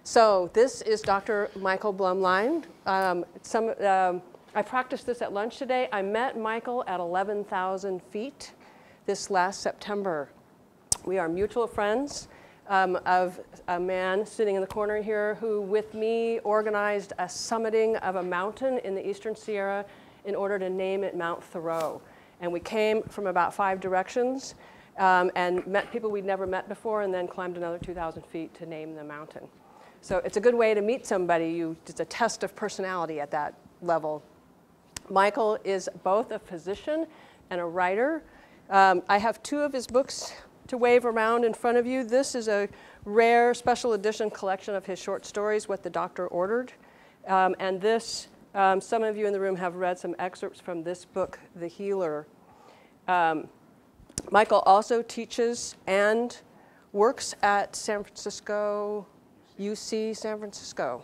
So this is Dr. Michael Blumlein. I practiced this at lunch today. I met Michael at 11,000 feet this last September. We are mutual friends of a man sitting in the corner here who, with me, organized a summiting of a mountain in the Eastern Sierra in order to name it Mount Thoreau. And we came from about 5 directions and met people we'd never met before, and then climbed another 2,000 feet to name the mountain. So it's a good way to meet somebody. It's a test of personality at that level. Michael is both a physician and a writer. I have 2 of his books to wave around in front of you. This is a rare special edition collection of his short stories, What the Doctor Ordered. And this, some of you in the room have read some excerpts from this book, The Healer. Michael also teaches and works at San Francisco, UC San Francisco.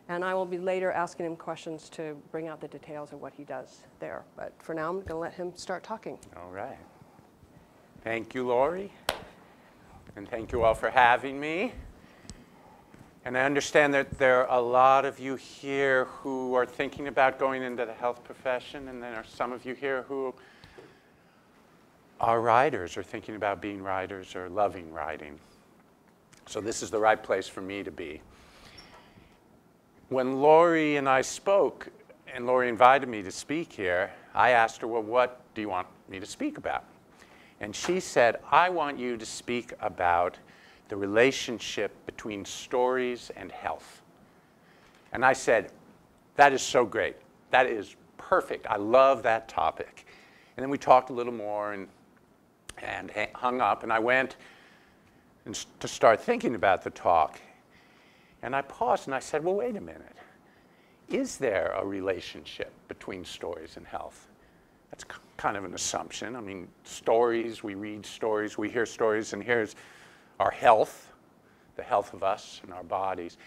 And I will be later asking him questions to bring out the details of what he does there. But for now, I'm going to let him start talking. All right. Thank you, Lori. And thank you all for having me. And I understand that there are a lot of you here who are thinking about going into the health profession, and there are some of you here who are writers or thinking about being writers or loving writing. So this is the right place for me to be. When Lori and I spoke, and Lori invited me to speak here, I asked her, well, what do you want me to speak about? And she said, I want you to speak about the relationship between stories and health. And I said, that is so great. That is perfect. I love that topic. And then we talked a little more and hung up, and I went to start thinking about the talk. And I paused and I said, well, wait a minute. Is there a relationship between stories and health? That's kind of an assumption. I mean, stories, we read stories, we hear stories, and here's our health, the health of us and our bodies.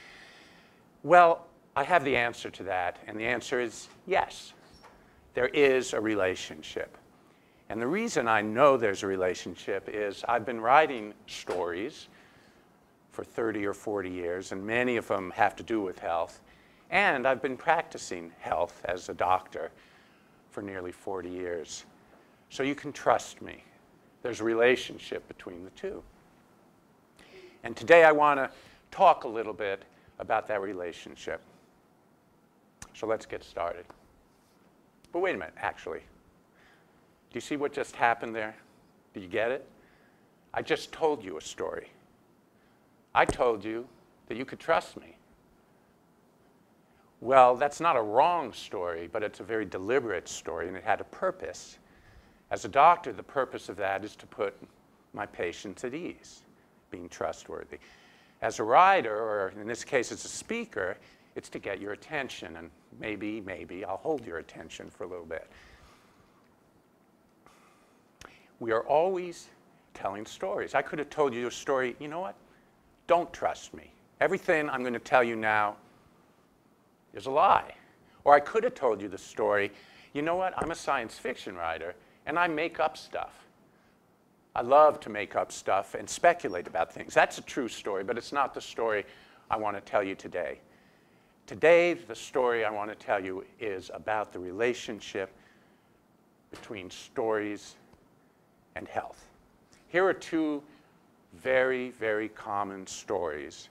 Well, I have the answer to that, and the answer is yes. There is a relationship. And the reason I know there's a relationship is I've been writing stories for 30 or 40 years, and many of them have to do with health. And I've been practicing health as a doctor for nearly 40 years. So you can trust me. There's a relationship between the two. And today I want to talk a little bit about that relationship. So let's get started. But wait a minute, actually. Do you see what just happened there? Do you get it? I just told you a story. I told you that you could trust me. Well, that's not a wrong story, but it's a very deliberate story, and it had a purpose. As a doctor, the purpose of that is to put my patients at ease, being trustworthy. As a writer, or in this case as a speaker, it's to get your attention, and maybe I'll hold your attention for a little bit. We are always telling stories. I could have told you a story, you know what? Don't trust me. Everything I'm going to tell you now is a lie. Or I could have told you the story, you know what? I'm a science fiction writer, and I make up stuff. I love to make up stuff and speculate about things. That's a true story, but it's not the story I want to tell you today. Today, the story I want to tell you is about the relationship between stories and health. Here are 2 very, very common stories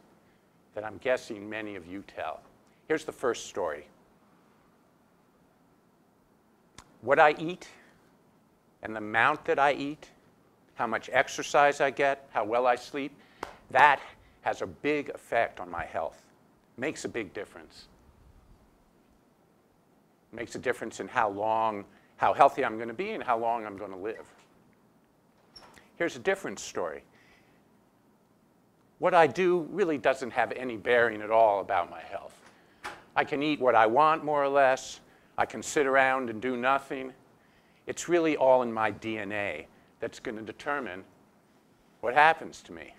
that I'm guessing many of you tell. Here's the first story. What I eat and the amount that I eat, how much exercise I get, how well I sleep, that has a big effect on my health. Makes a big difference. Makes a difference in how healthy I'm going to be and how long I'm going to live. Here's a different story. What I do really doesn't have any bearing at all about my health. I can eat what I want, more or less. I can sit around and do nothing. It's really all in my DNA that's going to determine what happens to me.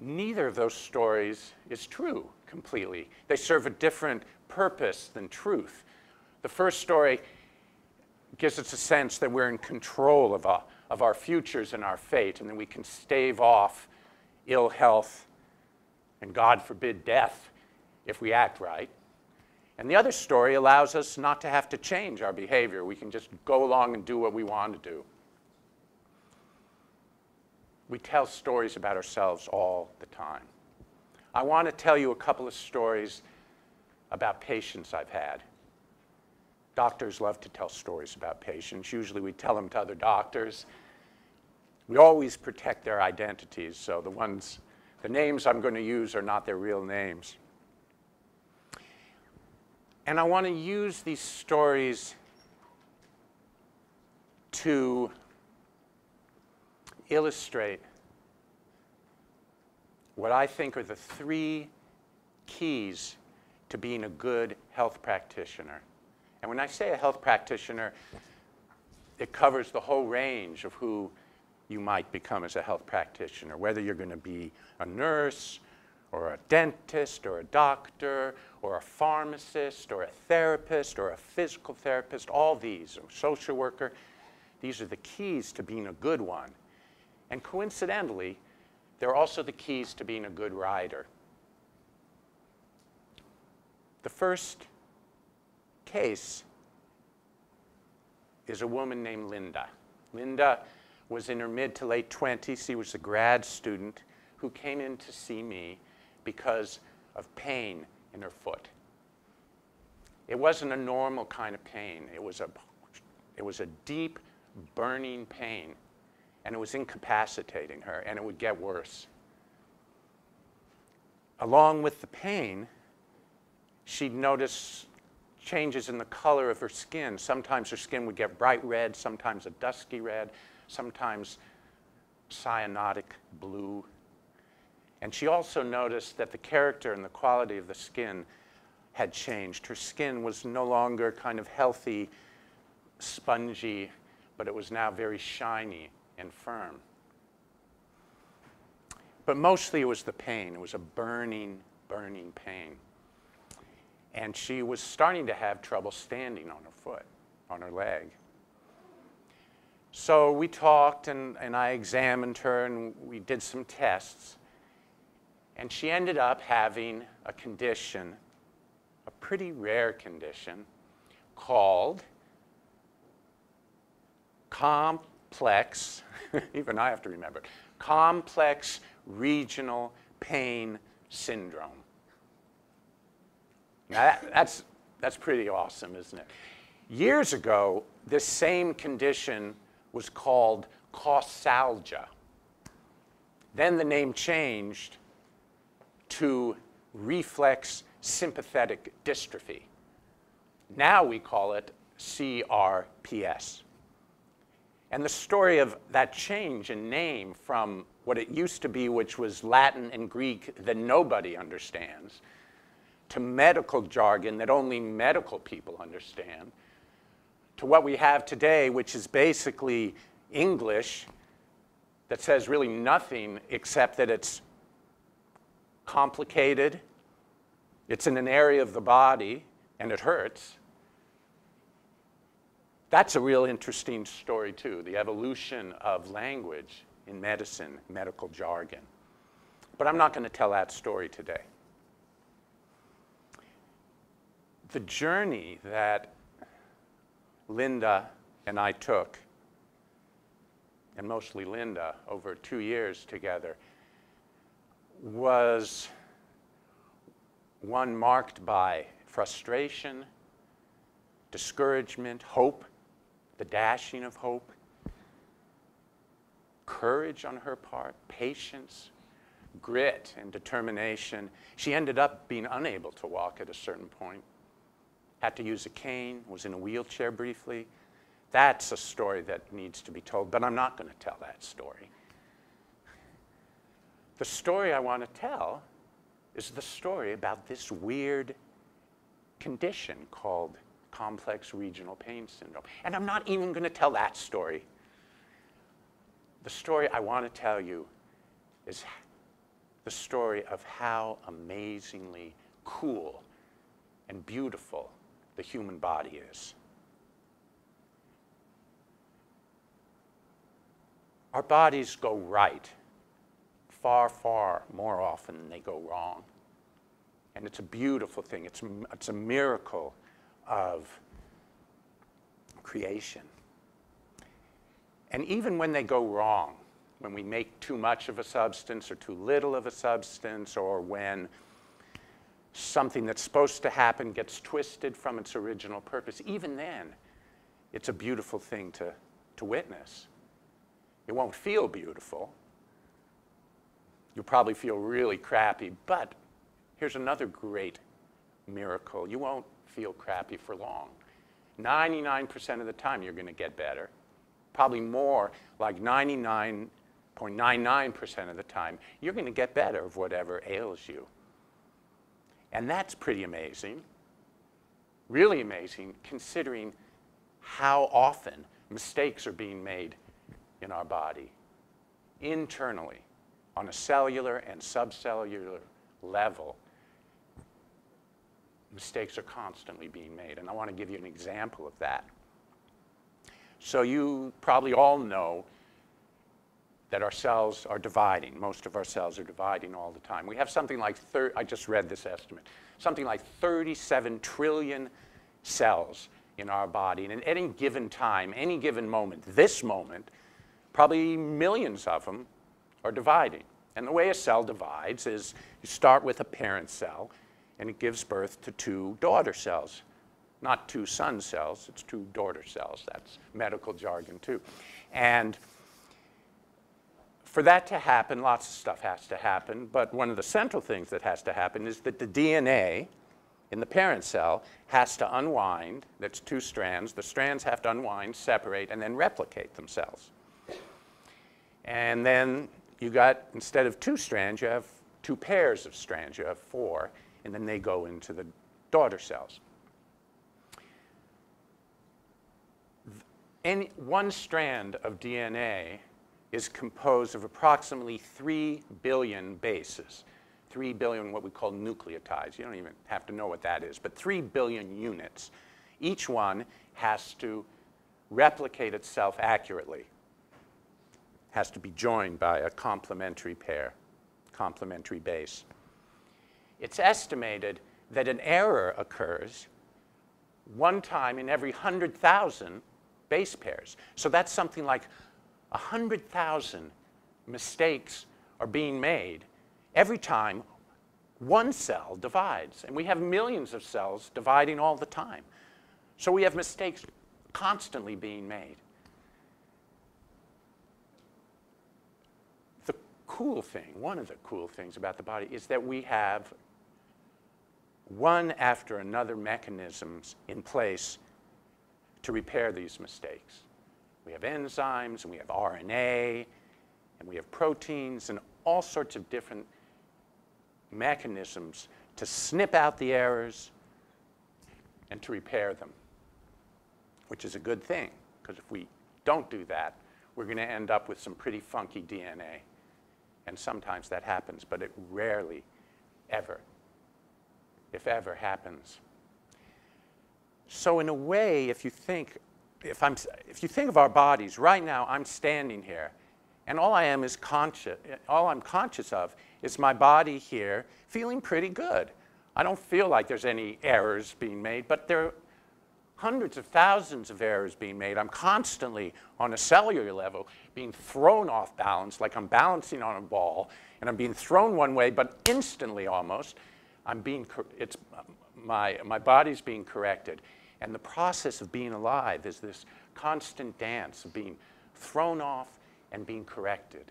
Neither of those stories is true completely. They serve a different purpose than truth. The first story gives us a sense that we're in control of our futures and our fate, and that we can stave off ill health and God forbid death if we act right. And the other story allows us not to have to change our behavior. We can just go along and do what we want to do. We tell stories about ourselves all the time. I want to tell you a couple of stories about patients I've had. Doctors love to tell stories about patients. Usually we tell them to other doctors. We always protect their identities, so the names I'm going to use are not their real names. And I want to use these stories to illustrate what I think are the 3 keys to being a good health practitioner. And when I say a health practitioner, it covers the whole range of who you might become as a health practitioner, whether you're going to be a nurse or a dentist or a doctor or a pharmacist or a therapist or a physical therapist, all these, a social worker. These are the keys to being a good one. And coincidentally, they're also the keys to being a good writer. The first case is a woman named Linda. Linda was in her mid to late 20s. She was a grad student who came in to see me because of pain in her foot. It wasn't a normal kind of pain. It was a deep, burning pain, and it was incapacitating her, and it would get worse. Along with the pain, she'd notice changes in the color of her skin. Sometimes her skin would get bright red, sometimes a dusky red, sometimes cyanotic blue. And she also noticed that the character and the quality of the skin had changed. Her skin was no longer kind of healthy, spongy, but it was now very shiny and firm. But mostly it was the pain. It was a burning, burning pain. And she was starting to have trouble standing on her foot, on her leg. So we talked, and I examined her, and we did some tests. And she ended up having a condition, a pretty rare condition, called complex, even I have to remember it, complex regional pain syndrome. Now that's pretty awesome, isn't it? Years ago, this same condition was called causalgia. Then the name changed to reflex sympathetic dystrophy. Now we call it CRPS. And the story of that change in name from what it used to be, which was Latin and Greek that nobody understands, to medical jargon that only medical people understand, to what we have today, which is basically English that says really nothing except that it's complicated, it's in an area of the body, and it hurts. That's a real interesting story, too, the evolution of language in medicine, medical jargon. But I'm not going to tell that story today. The journey that Linda and I took, and mostly Linda, over 2 years together, was one marked by frustration, discouragement, hope, the dashing of hope, courage on her part, patience, grit, and determination. She ended up being unable to walk at a certain point, had to use a cane, was in a wheelchair briefly. That's a story that needs to be told, but I'm not going to tell that story. The story I want to tell is the story about this weird condition called complex regional pain syndrome. And I'm not even going to tell that story. The story I want to tell you is the story of how amazingly cool and beautiful the human body is. Our bodies go right far, far more often than they go wrong. And it's a beautiful thing. It's a miracle of creation. And even when they go wrong, when we make too much of a substance or too little of a substance, or when something that's supposed to happen gets twisted from its original purpose, even then, it's a beautiful thing to witness. It won't feel beautiful. You'll probably feel really crappy, but here's another great miracle. You won't feel crappy for long. 99% of the time, you're going to get better. Probably more, like 99.99% of the time, you're going to get better of whatever ails you. And that's pretty amazing, really amazing, considering how often mistakes are being made in our body, internally, on a cellular and subcellular level. Mistakes are constantly being made, and I want to give you an example of that. So you probably all know that our cells are dividing. Most of our cells are dividing all the time. We have something like, I just read this estimate, something like 37 trillion cells in our body. And at any given time, any given moment, this moment, probably millions of them are dividing. And the way a cell divides is you start with a parent cell, and it gives birth to two daughter cells. Not two son cells, it's two daughter cells. That's medical jargon too. And for that to happen, lots of stuff has to happen, but one of the central things that has to happen is that the DNA in the parent cell has to unwind. That's two strands. The strands have to unwind, separate, and then replicate themselves. And then you got, instead of two strands, you have two pairs of strands. You have four, and then they go into the daughter cells. One strand of DNA is composed of approximately 3 billion bases. 3 billion what we call nucleotides. You don't even have to know what that is, but 3 billion units. Each one has to replicate itself accurately. Has to be joined by a complementary pair, complementary base. It's estimated that an error occurs one time in every 100,000 base pairs. So that's something like 100,000 mistakes are being made every time one cell divides. And we have millions of cells dividing all the time. So we have mistakes constantly being made. The cool thing, one of the cool things about the body is that we have one after another mechanisms in place to repair these mistakes. We have enzymes, and we have RNA, and we have proteins, and all sorts of different mechanisms to snip out the errors and to repair them, which is a good thing, because if we don't do that, we're going to end up with some pretty funky DNA. And sometimes that happens, but it rarely, ever, if ever, happens. So in a way, if you think of our bodies, right now I'm standing here, and all I'm conscious of is my body here feeling pretty good. I don't feel like there's any errors being made, but there are hundreds of thousands of errors being made. I'm constantly, on a cellular level, being thrown off balance, like I'm balancing on a ball, and I'm being thrown one way, but instantly almost, my body's being corrected. And the process of being alive is this constant dance of being thrown off and being corrected,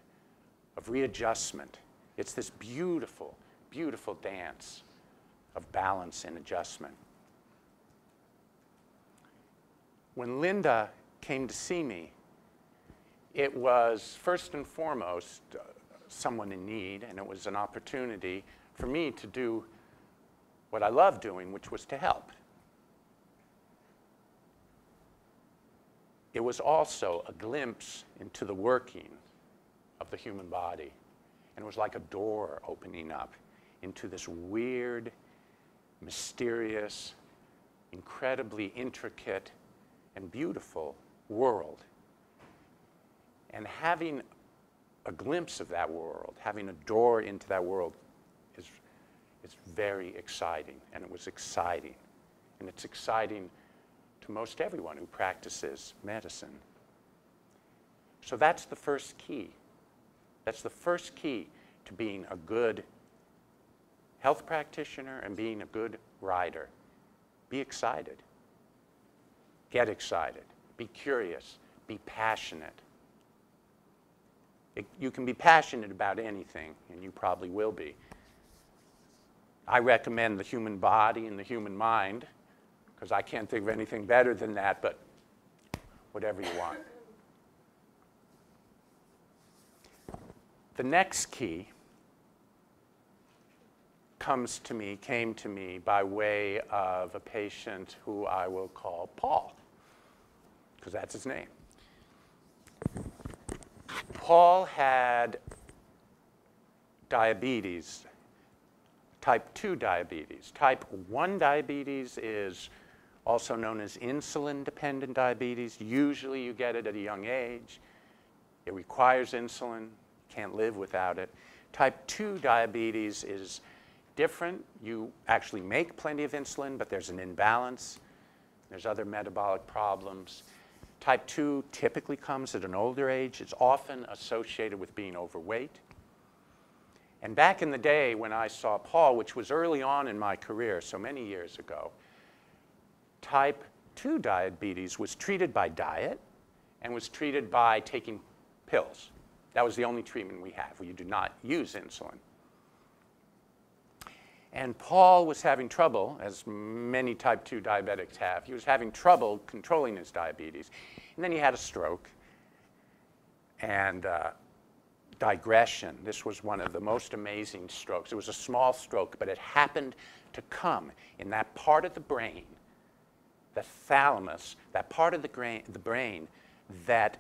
of readjustment. It's this beautiful, beautiful dance of balance and adjustment. When Linda came to see me, it was first and foremost someone in need, and it was an opportunity for me to do what I love doing, which was to help. It was also a glimpse into the working of the human body. And it was like a door opening up into this weird, mysterious, incredibly intricate, and beautiful world. And having a glimpse of that world, having a door into that world is very exciting, and it was exciting. And it's exciting to most everyone who practices medicine. So that's the first key. That's the first key to being a good health practitioner and being a good rider. Be excited. Get excited. Be curious. Be passionate. You can be passionate about anything, and you probably will be. I recommend the human body and the human mind, because I can't think of anything better than that, but whatever you want. The next key came to me by way of a patient who I will call Paul, because that's his name. Paul had diabetes, type 2 diabetes. Type 1 diabetes is also known as insulin-dependent diabetes. Usually you get it at a young age. It requires insulin. Can't live without it. Type 2 diabetes is different. You actually make plenty of insulin, but there's an imbalance. There's other metabolic problems. Type 2 typically comes at an older age. It's often associated with being overweight. And back in the day when I saw Paul, which was early on in my career, so many years ago, type 2 diabetes was treated by diet and was treated by taking pills. That was the only treatment we have. We do not use insulin. And Paul was having trouble, as many type 2 diabetics have. He was having trouble controlling his diabetes. And then he had a stroke. And digression, this was one of the most amazing strokes. It was a small stroke, but it happened to come in that part of the brain, the thalamus, that part of the brain that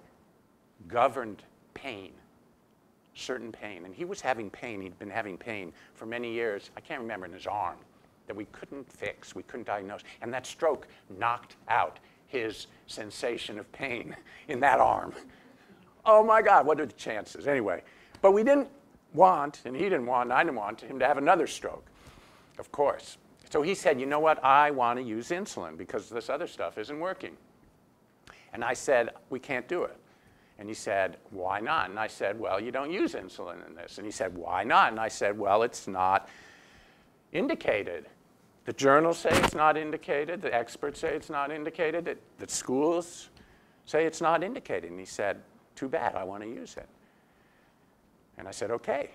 governed pain. Certain pain. And he was having pain. He'd been having pain for many years. I can't remember, in his arm that we couldn't fix, we couldn't diagnose. And that stroke knocked out his sensation of pain in that arm. Oh my God, what are the chances? Anyway, but we didn't want, and he didn't want, and I didn't want him to have another stroke, of course. So he said, you know what, I want to use insulin because this other stuff isn't working. And I said, we can't do it. And he said, why not? And I said, well, you don't use insulin in this. And he said, why not? And I said, well, it's not indicated. The journals say it's not indicated. The experts say it's not indicated. The schools say it's not indicated. And he said, too bad, I want to use it. And I said, okay.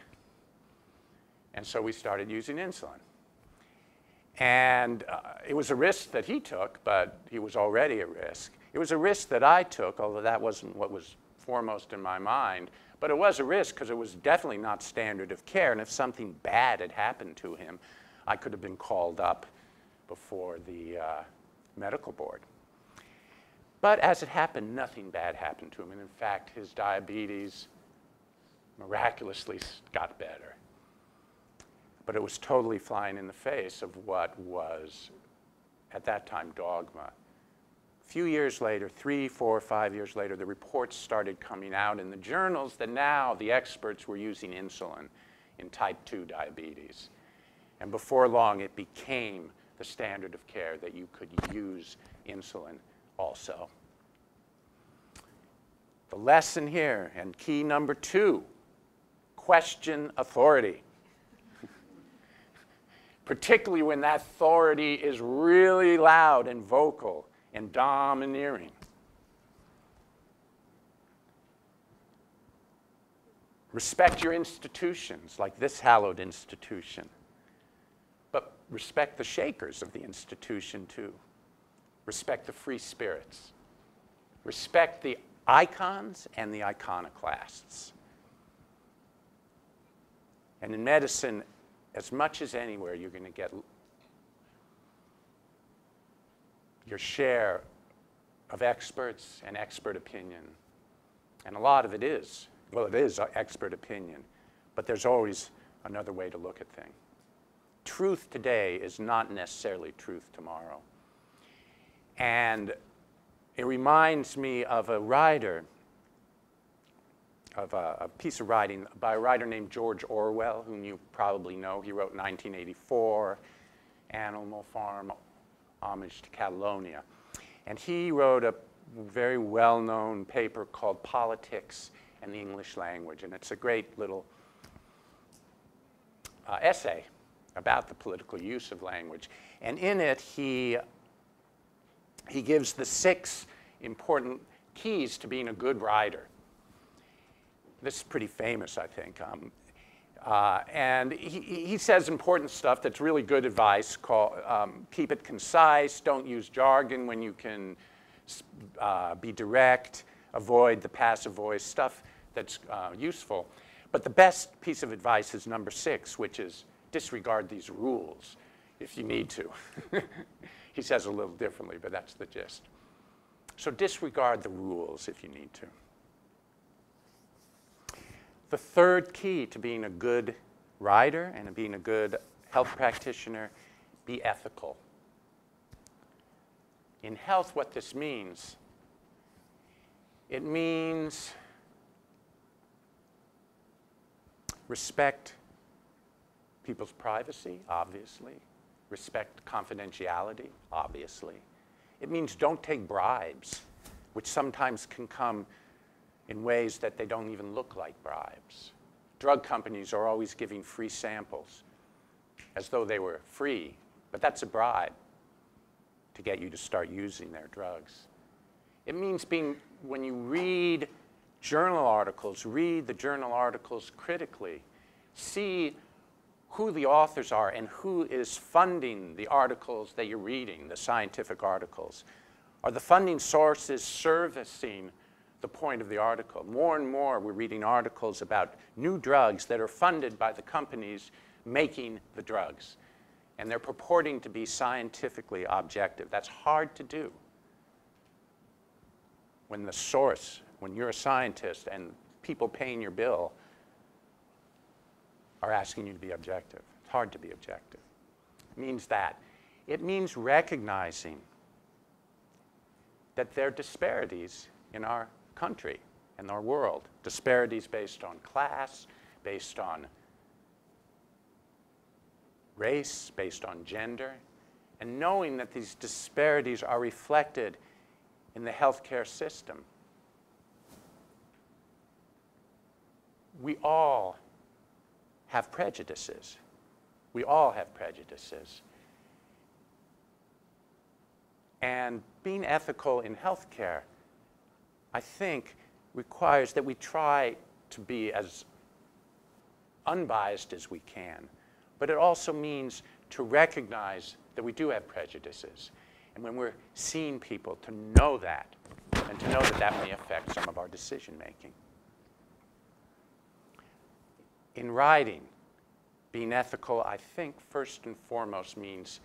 And so we started using insulin. And it was a risk that he took, but he was already a risk. It was a risk that I took, although that wasn't what was foremost in my mind. But it was a risk because it was definitely not standard of care. And if something bad had happened to him, I could have been called up before the medical board. But as it happened, nothing bad happened to him. And in fact, his diabetes miraculously got better. But it was totally flying in the face of what was, at that time, dogma. A few years later, 3, 4, 5 years later, the reports started coming out in the journals that now the experts were using insulin in type 2 diabetes. And before long, it became the standard of care that you could use insulin also. The lesson here, and key number 2, question authority. Particularly when that authority is really loud and vocal and domineering. Respect your institutions, like this hallowed institution. But respect the shakers of the institution, too. Respect the free spirits. Respect the icons and the iconoclasts. And in medicine, as much as anywhere, you're going to get your share of experts and expert opinion. And a lot of it is, well, it is expert opinion, but there's always another way to look at things. Truth today is not necessarily truth tomorrow. And it reminds me of a writer, of a piece of writing by a writer named George Orwell, whom you probably know. He wrote 1984, Animal Farm, Homage to Catalonia. And he wrote a very well-known paper called Politics and the English Language. And it's a great little essay about the political use of language. And in it, he gives the 6 important keys to being a good writer. This is pretty famous, I think. And he says important stuff that's really good advice. Keep it concise. Don't use jargon when you can be direct. Avoid the passive voice, stuff that's useful. But the best piece of advice is number 6, which is disregard these rules if you need to. He says a little differently, but that's the gist. So disregard the rules if you need to. The third key to being a good writer and being a good health practitioner, be ethical. In health, what this means, it means respect people's privacy, obviously. Respect confidentiality, obviously. It means don't take bribes, which sometimes can come in ways that they don't even look like bribes. Drug companies are always giving free samples as though they were free, but that's a bribe to get you to start using their drugs. It means when you read journal articles, read the journal articles critically. See who the authors are and who is funding the articles that you're reading, the scientific articles. Are the funding sources servicing the point of the article? More and more we're reading articles about new drugs that are funded by the companies making the drugs. And they're purporting to be scientifically objective. That's hard to do when the source, when you're a scientist and people paying your bill are asking you to be objective. It's hard to be objective. It means that. It means recognizing that there are disparities in our country and our world. Disparities based on class, based on race, based on gender, and knowing that these disparities are reflected in the healthcare system. We all have prejudices. We all have prejudices. And being ethical in healthcare, I think, requires that we try to be as unbiased as we can. But it also means to recognize that we do have prejudices. And when we're seeing people, to know that, and to know that that may affect some of our decision making. In writing, being ethical, I think, first and foremost means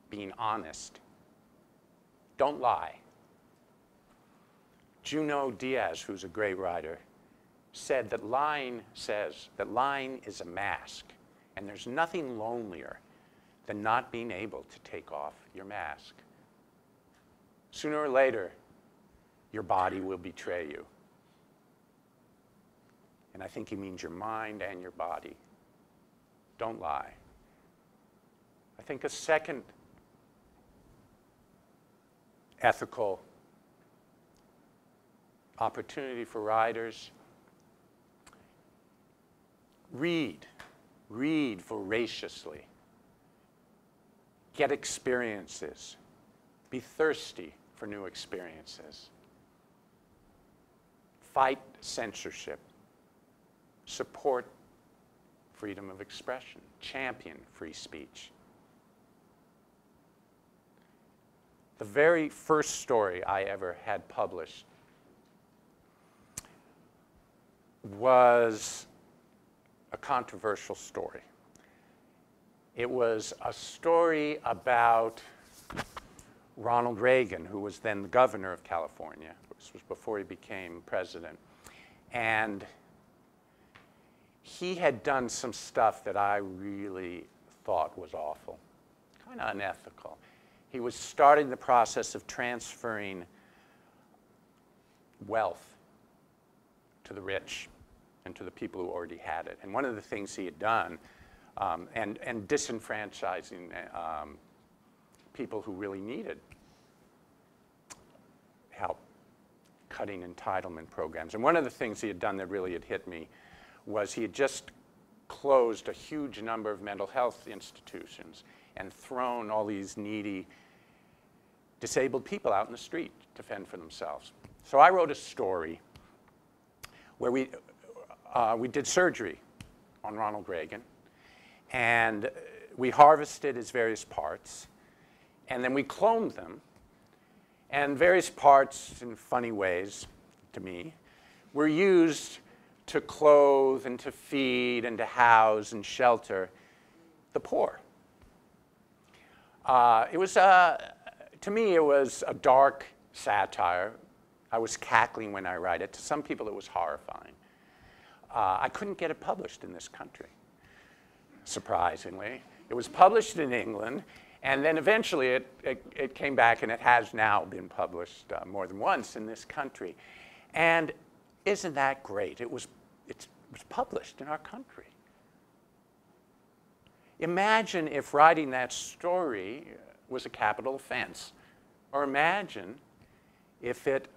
being honest. Don't lie. Junot Diaz, who's a great writer, said that lying is a mask, and there's nothing lonelier than not being able to take off your mask. Sooner or later, your body will betray you. And I think he means your mind and your body. Don't lie. I think a second ethical opportunity for writers, read voraciously. Get experiences. Be thirsty for new experiences. Fight censorship. Support freedom of expression. Champion free speech. The very first story I ever had published was a controversial story. It was a story about Ronald Reagan, who was then the governor of California. This was before he became president. And he had done some stuff that I really thought was awful, kind of unethical. He was starting the process of transferring wealth to the rich. and to the people who already had it. And one of the things he had done, and disenfranchising people who really needed help, cutting entitlement programs. And one of the things he had done that really had hit me was he had just closed a huge number of mental health institutions and thrown all these needy, disabled people out in the street to fend for themselves. So I wrote a story where we did surgery on Ronald Reagan, and we harvested his various parts, and then we cloned them, and various parts, in funny ways to me, were used to clothe and to feed and to house and shelter the poor. It was, to me, it was a dark satire. I was cackling when I write it. To some people, it was horrifying. I couldn't get it published in this country, surprisingly. It was published in England, and then eventually it came back, and it has now been published more than once in this country. And isn't that great? It was published in our country. Imagine if writing that story was a capital offense, or imagine if it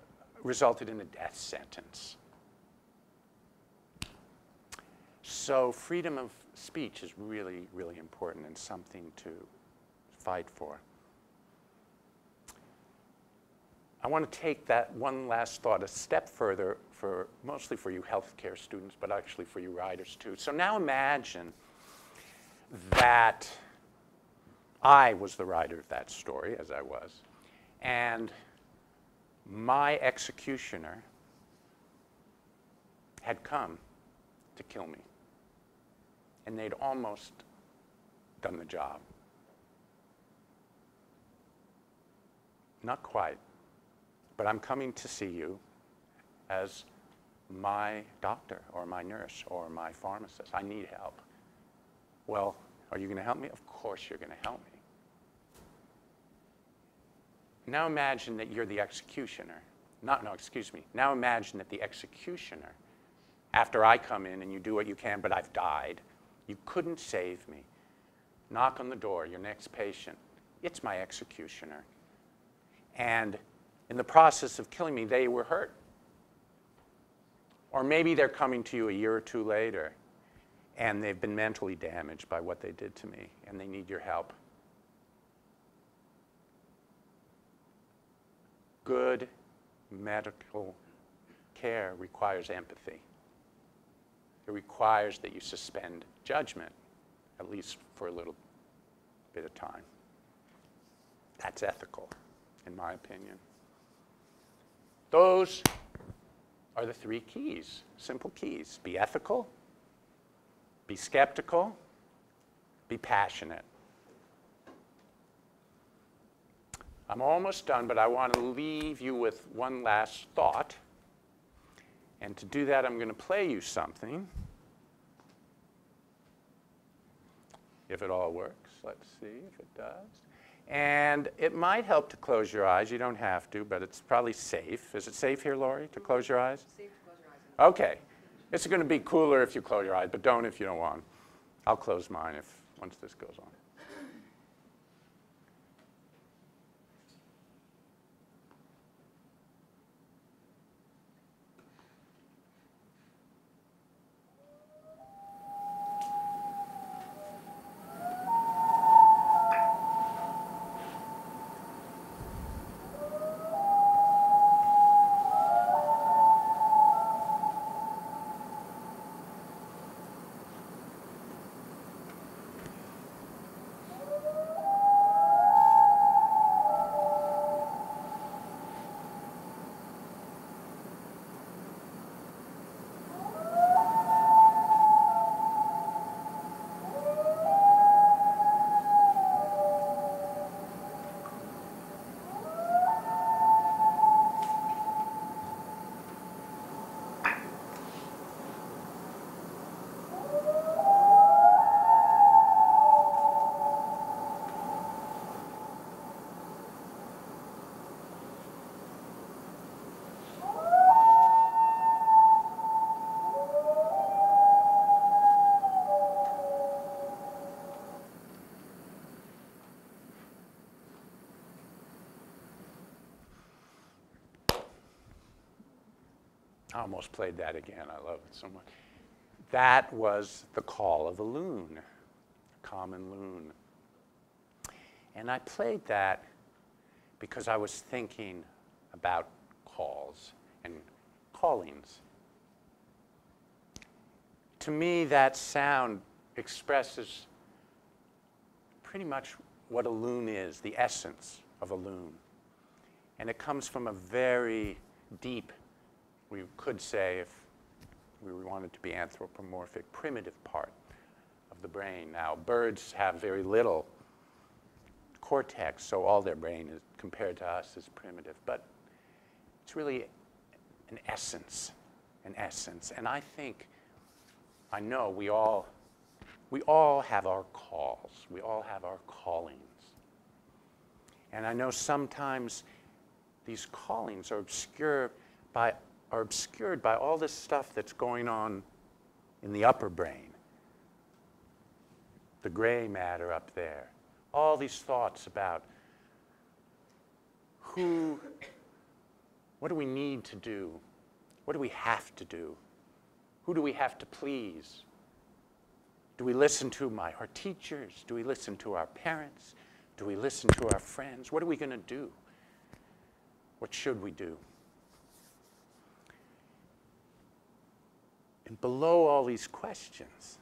resulted in a death sentence. So freedom of speech is really, really important and something to fight for. I want to take that one last thought a step further, mostly for you healthcare students, but actually for you writers too. So now imagine that I was the writer of that story, as I was, and my executioner had come to kill me, and they'd almost done the job. Not quite, but I'm coming to see you as my doctor or my nurse or my pharmacist. I need help. Well, are you going to help me? Of course you're going to help me. Now imagine that you're the executioner. Now imagine that the executioner, after I come in and you do what you can, but I've died, you couldn't save me. Knock on the door, your next patient. It's my executioner. And in the process of killing me, they were hurt. Or maybe they're coming to you a year or two later, and they've been mentally damaged by what they did to me, and they need your help. Good medical care requires empathy. It requires that you suspend judgment, at least for a little bit of time. That's ethical, in my opinion. Those are the three keys, simple keys. Be ethical, be skeptical, be passionate. I'm almost done, but I want to leave you with one last thought. And to do that, I'm going to play you something. If it all works. Let's see if it does. And it might help to close your eyes. You don't have to, but it's probably safe. Is it safe here, Lori, to close your eyes? Safe to close your eyes. Okay. It's going to be cooler if you close your eyes, but don't if you don't want. I'll close mine once this goes on. I almost played that again. I love it so much. That was the call of a loon, a common loon. And I played that because I was thinking about calls and callings. To me, that sound expresses pretty much what a loon is, the essence of a loon. And it comes from a very deep, we could say, if we wanted to be anthropomorphic, primitive part of the brain. Now, birds have very little cortex, so all their brain is, compared to us, is primitive. But it's really an essence, an essence. And I think, I know we all have our calls. We all have our callings. And I know sometimes these callings are obscured by all this stuff that's going on in the upper brain, the gray matter up there, all these thoughts about what do we need to do? What do we have to do? Who do we have to please? Do we listen to our teachers? Do we listen to our parents? Do we listen to our friends? What are we going to do? What should we do? And below all these questions,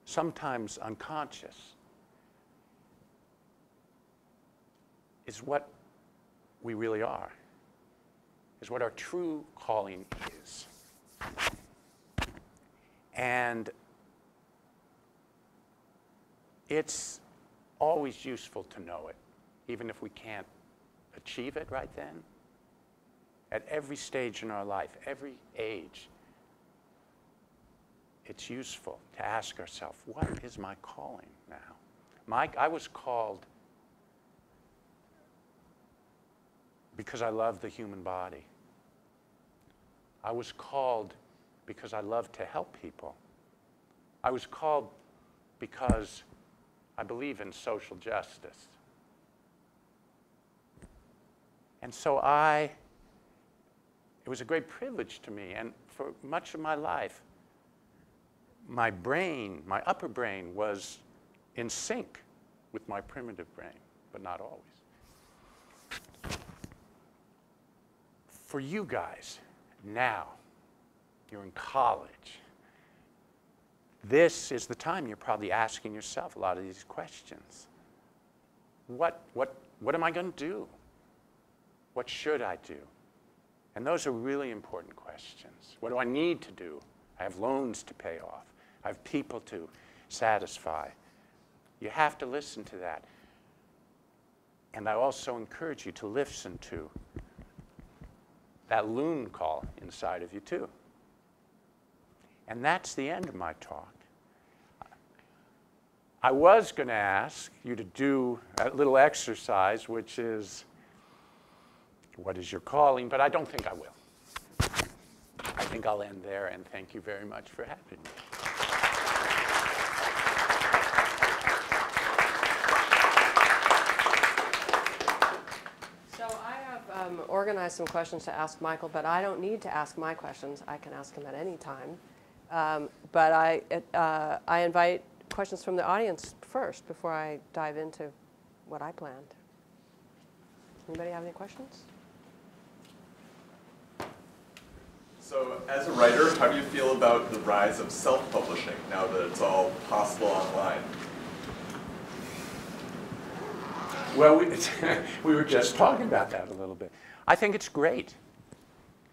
sometimes unconscious, is what we really are, is what our true calling is. And it's always useful to know it, even if we can't achieve it right then. At every stage in our life, every age, it's useful to ask ourselves, what is my calling now? I was called because I love the human body. I was called because I love to help people. I was called because I believe in social justice. And so it was a great privilege to me, and for much of my life, my brain, my upper brain, was in sync with my primitive brain, but not always. For you guys, now, you're in college. This is the time you're probably asking yourself a lot of these questions. What am I going to do? What should I do? And those are really important questions. What do I need to do? I have loans to pay off. I have people to satisfy. You have to listen to that. And I also encourage you to listen to that loon call inside of you too. And that's the end of my talk. I was going to ask you to do a little exercise, which is, what is your calling? But I don't think I will. I think I'll end there, and thank you very much for having me. So I have organized some questions to ask Michael, but I don't need to ask my questions. I can ask him at any time. But I invite questions from the audience first before I dive into what I planned. Anybody have any questions? So as a writer, how do you feel about the rise of self-publishing now that it's all possible online? Well, we were just talking about that a little bit. I think it's great.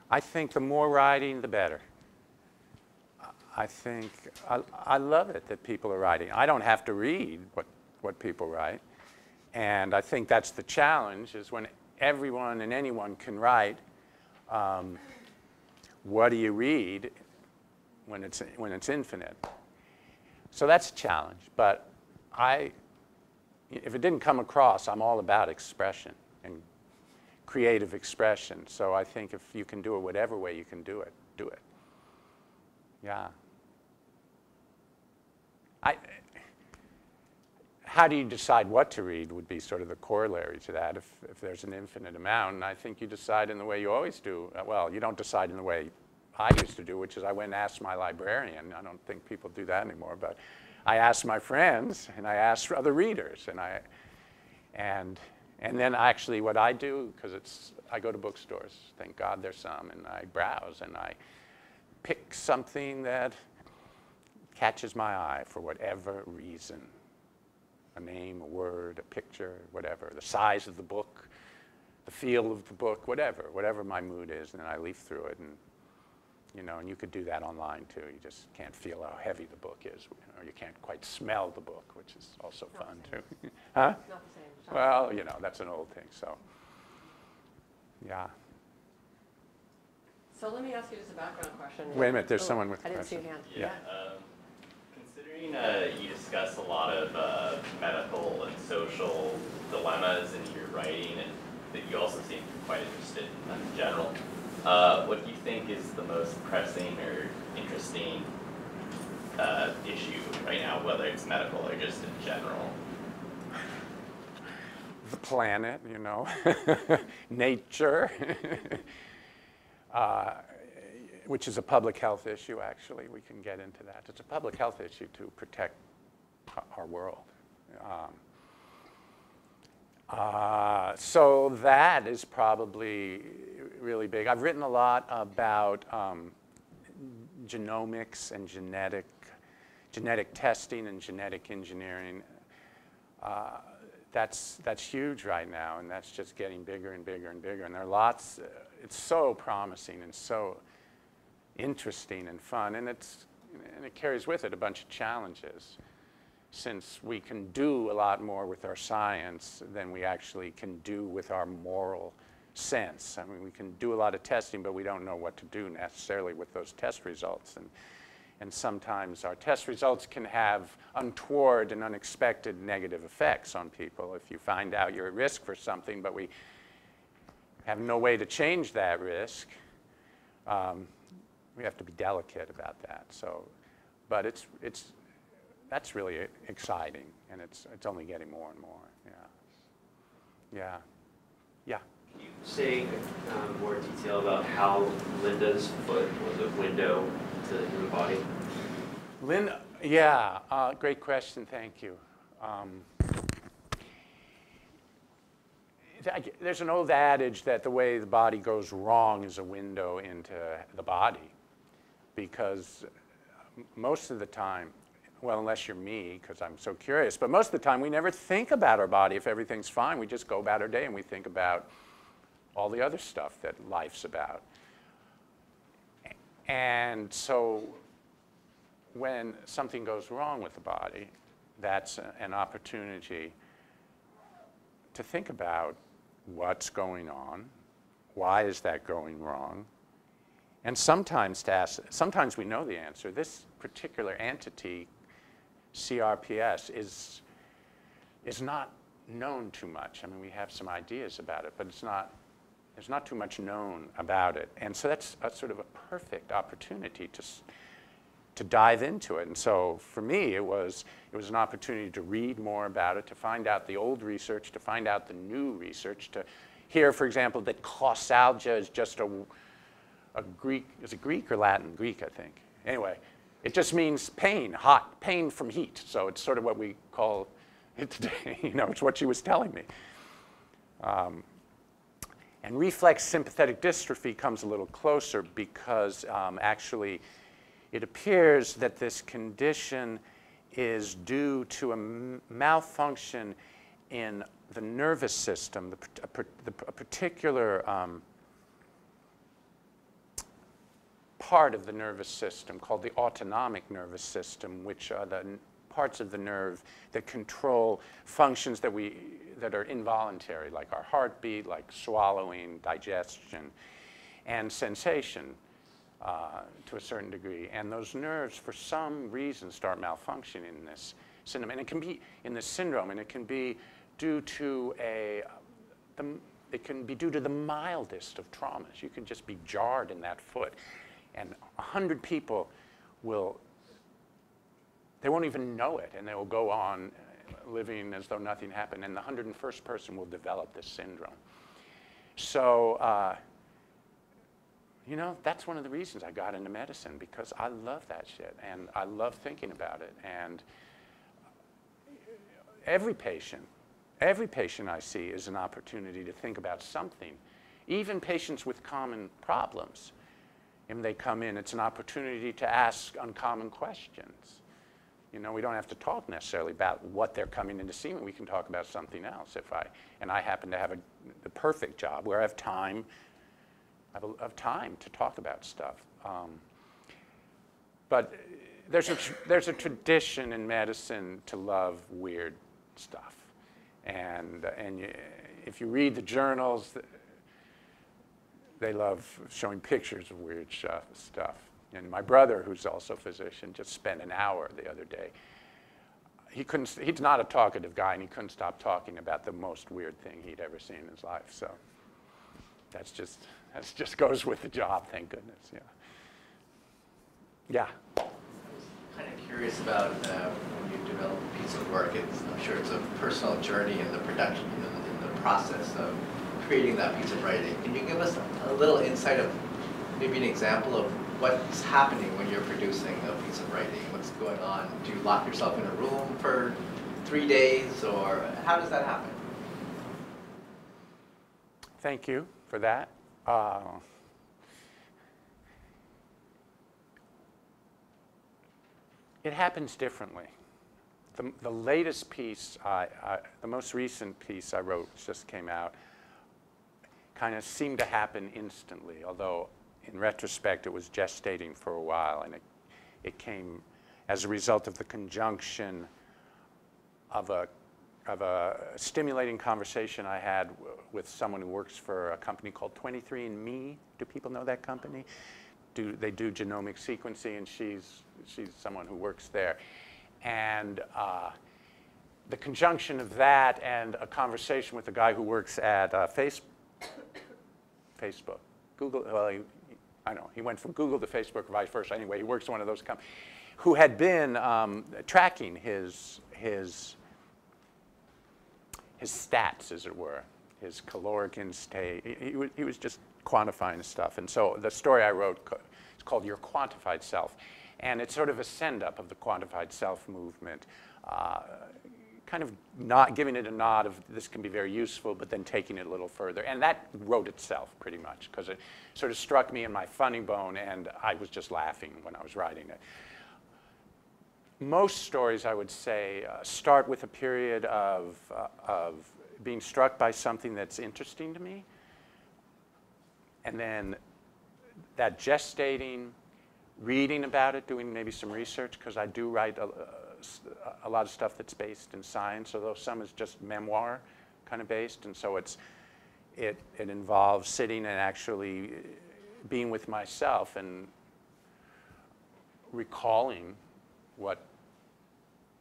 I think the more writing, the better. I think, I love it that people are writing. I don't have to read what people write. And I think that's the challenge, is when everyone and anyone can write, what do you read when it's infinite? So that's a challenge. But if it didn't come across, I'm all about expression and creative expression. So I think if you can do it whatever way you can do it, do it. Yeah. how do you decide what to read would be sort of the corollary to that if there's an infinite amount. And I think you decide in the way you always do. Well, you don't decide in the way I used to do, which is I went and asked my librarian. I don't think people do that anymore, but I asked my friends and I asked other readers. And then actually what I do, because I go to bookstores, thank God there's some, and I browse and I pick something that catches my eye for whatever reason. A name, a word, a picture, whatever, the size of the book, the feel of the book, whatever my mood is, and then I leaf through it. And, and you could do that online too. You just can't feel how heavy the book is, or you can't quite smell the book, which is also fun too. Huh? Not the same. Well, that's an old thing, so, yeah. So let me ask you just a background question. Wait a minute, there's someone with a I didn't see question. a hand. Yeah. Considering you discuss a lot of medical and social dilemmas in your writing, and that you also seem quite interested in general, what do you think is the most pressing or interesting issue right now, whether it's medical or just in general? The planet, nature, which is a public health issue, actually. We can get into that. It's a public health issue to protect our world. So that is probably really big. I've written a lot about genomics and genetic testing and genetic engineering. That's huge right now, and that's just getting bigger and bigger and bigger. And there are lots. It's so promising and so interesting and fun, and it carries with it a bunch of challenges, since we can do a lot more with our science than we actually can do with our moral sense. I mean, we can do a lot of testing, but we don't know what to do necessarily with those test results. And sometimes our test results can have untoward and unexpected negative effects on people. If you find out you're at risk for something, but we have no way to change that risk, we have to be delicate about that. So, but that's really exciting, and it's only getting more and more. Yeah. Can you say more detail about how Linda's foot was a window to the human body? Linda, yeah, great question. Thank you. There's an old adage that the way the body goes wrong is a window into the body, because most of the time, well, unless you're me, because I'm so curious, but most of the time we never think about our body if everything's fine. We just go about our day and we think about all the other stuff that life's about. And so when something goes wrong with the body, that's an opportunity to think about what's going on, why is that going wrong, and sometimes to ask, sometimes we know the answer. This particular entity, CRPS, is not known too much. I mean, we have some ideas about it, but there's not too much known about it. And so that's sort of a perfect opportunity to dive into it. And so for me, it was an opportunity to read more about it, to find out the old research, to find out the new research, to hear, for example, that causalgia is just a Greek, is it Greek or Latin? Greek, I think. Anyway, it just means pain, hot, pain from heat. So it's sort of what we call it today. It's what she was telling me. And reflex sympathetic dystrophy comes a little closer because actually it appears that this condition is due to a malfunction in the nervous system, a particular part of the nervous system called the autonomic nervous system, which are the parts of the nerve that control functions that are involuntary, like our heartbeat, like swallowing, digestion, and sensation to a certain degree. And those nerves, for some reason, start malfunctioning in this syndrome. And it can be in this syndrome, and it can be due to the mildest of traumas. You can just be jarred in that foot, and 100 people they won't even know it, and they will go on living as though nothing happened, and the 101st person will develop this syndrome. So, you know, that's one of the reasons I got into medicine, because I love that shit, and I love thinking about it. And every patient I see is an opportunity to think about something. Even patients with common problems, when they come in, it's an opportunity to ask uncommon questions. You know, we don't have to talk necessarily about what they're coming in to see me. We can talk about something else. And I happen to have the perfect job where I have time. I have time to talk about stuff. But there's a tradition in medicine to love weird stuff. And if you read the journals, they love showing pictures of weird stuff. And my brother, who's also a physician, just spent an hour the other day. He's not a talkative guy, and he couldn't stop talking about the most weird thing he'd ever seen in his life. So that just goes with the job, thank goodness. Yeah. Yeah. I was kind of curious about when you develop a piece of work. I'm sure it's a personal journey in the production, in the process of creating that piece of writing. Can you give us a little insight of maybe an example of what's happening when you're producing a piece of writing? What's going on? Do you lock yourself in a room for 3 days, or how does that happen? Thank you for that. It happens differently. The latest piece, the most recent piece I wrote, just came out, kind of seemed to happen instantly, although in retrospect it was gestating for a while, and it came as a result of the conjunction of a stimulating conversation I had with someone who works for a company called 23andMe. Do people know that company? They do genomic sequencing, and she's someone who works there. And the conjunction of that and a conversation with a guy who works at Facebook, Google, well, I know, he went from Google to Facebook or vice versa. Anyway, he works at one of those companies, who had been tracking his stats, as it were, his caloric intake. He was just quantifying stuff. And so the story I wrote is called Your Quantified Self. And it's sort of a send-up of the quantified self movement, kind of not giving it a nod of this can be very useful, but then taking it a little further. And that wrote itself pretty much, because it sort of struck me in my funny bone, and I was just laughing when I was writing it. Most stories, I would say, start with a period of being struck by something that's interesting to me, and then that gestating, reading about it, doing maybe some research, because I do write a lot of stuff that's based in science, although some is just memoir kind of based, and so it involves sitting and actually being with myself and recalling what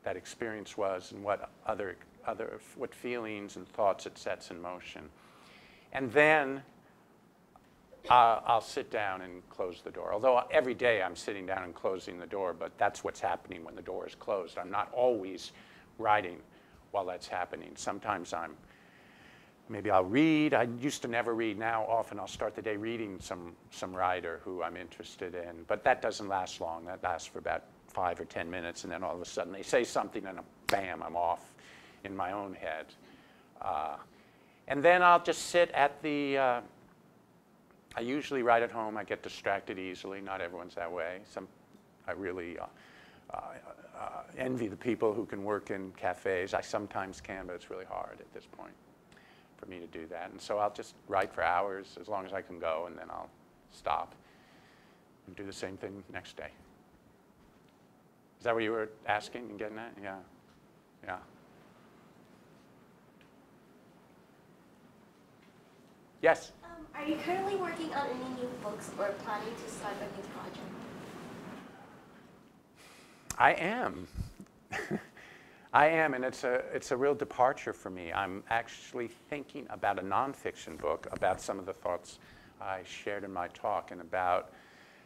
that experience was and what what feelings and thoughts it sets in motion. And then I'll sit down and close the door. Although every day I'm sitting down and closing the door, but that's what's happening when the door is closed. I'm not always writing while that's happening. Sometimes maybe I'll read. I used to never read. Now often I'll start the day reading some writer who I'm interested in. But that doesn't last long. That lasts for about 5 or 10 minutes, and then all of a sudden they say something, and bam, I'm off in my own head. And then I'll just sit at the I usually write at home. I get distracted easily. Not everyone's that way. I really envy the people who can work in cafes. I sometimes can, but it's really hard at this point for me to do that. And so I'll just write for hours as long as I can go, and then I'll stop and do the same thing next day. Is that what you were asking and getting at? Yeah. Yeah. Yes? Are you currently working on any new books or planning to start a new project? I am. I am, and it's a real departure for me. I'm actually thinking about a nonfiction book about some of the thoughts I shared in my talk, and about,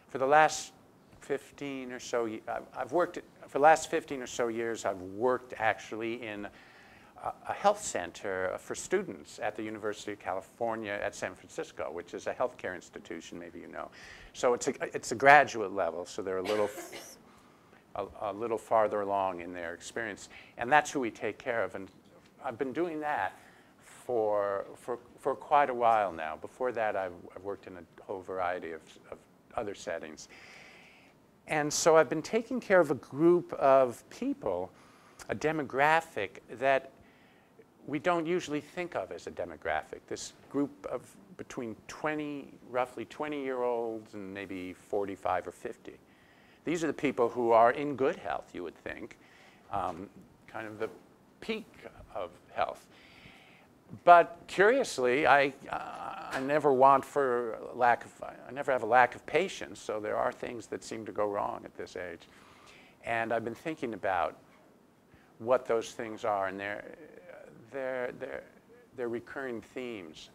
for the last 15 or so, I've worked, for the last 15 or so years, I've worked actually in a health center for students at the University of California at San Francisco, which is a healthcare institution, maybe you know. So it's a graduate level, so they're a little farther along in their experience. And that's who we take care of. And I've been doing that for quite a while now. Before that, I've worked in a whole variety of other settings. And so I've been taking care of a group of people, a demographic that we don't usually think of as a demographic. This group of between roughly 20-year-olds and maybe 45 or 50. These are the people who are in good health, you would think, kind of the peak of health. But curiously, I never I never have a lack of patience, so there are things that seem to go wrong at this age. And I've been thinking about what those things are, and they're recurring themes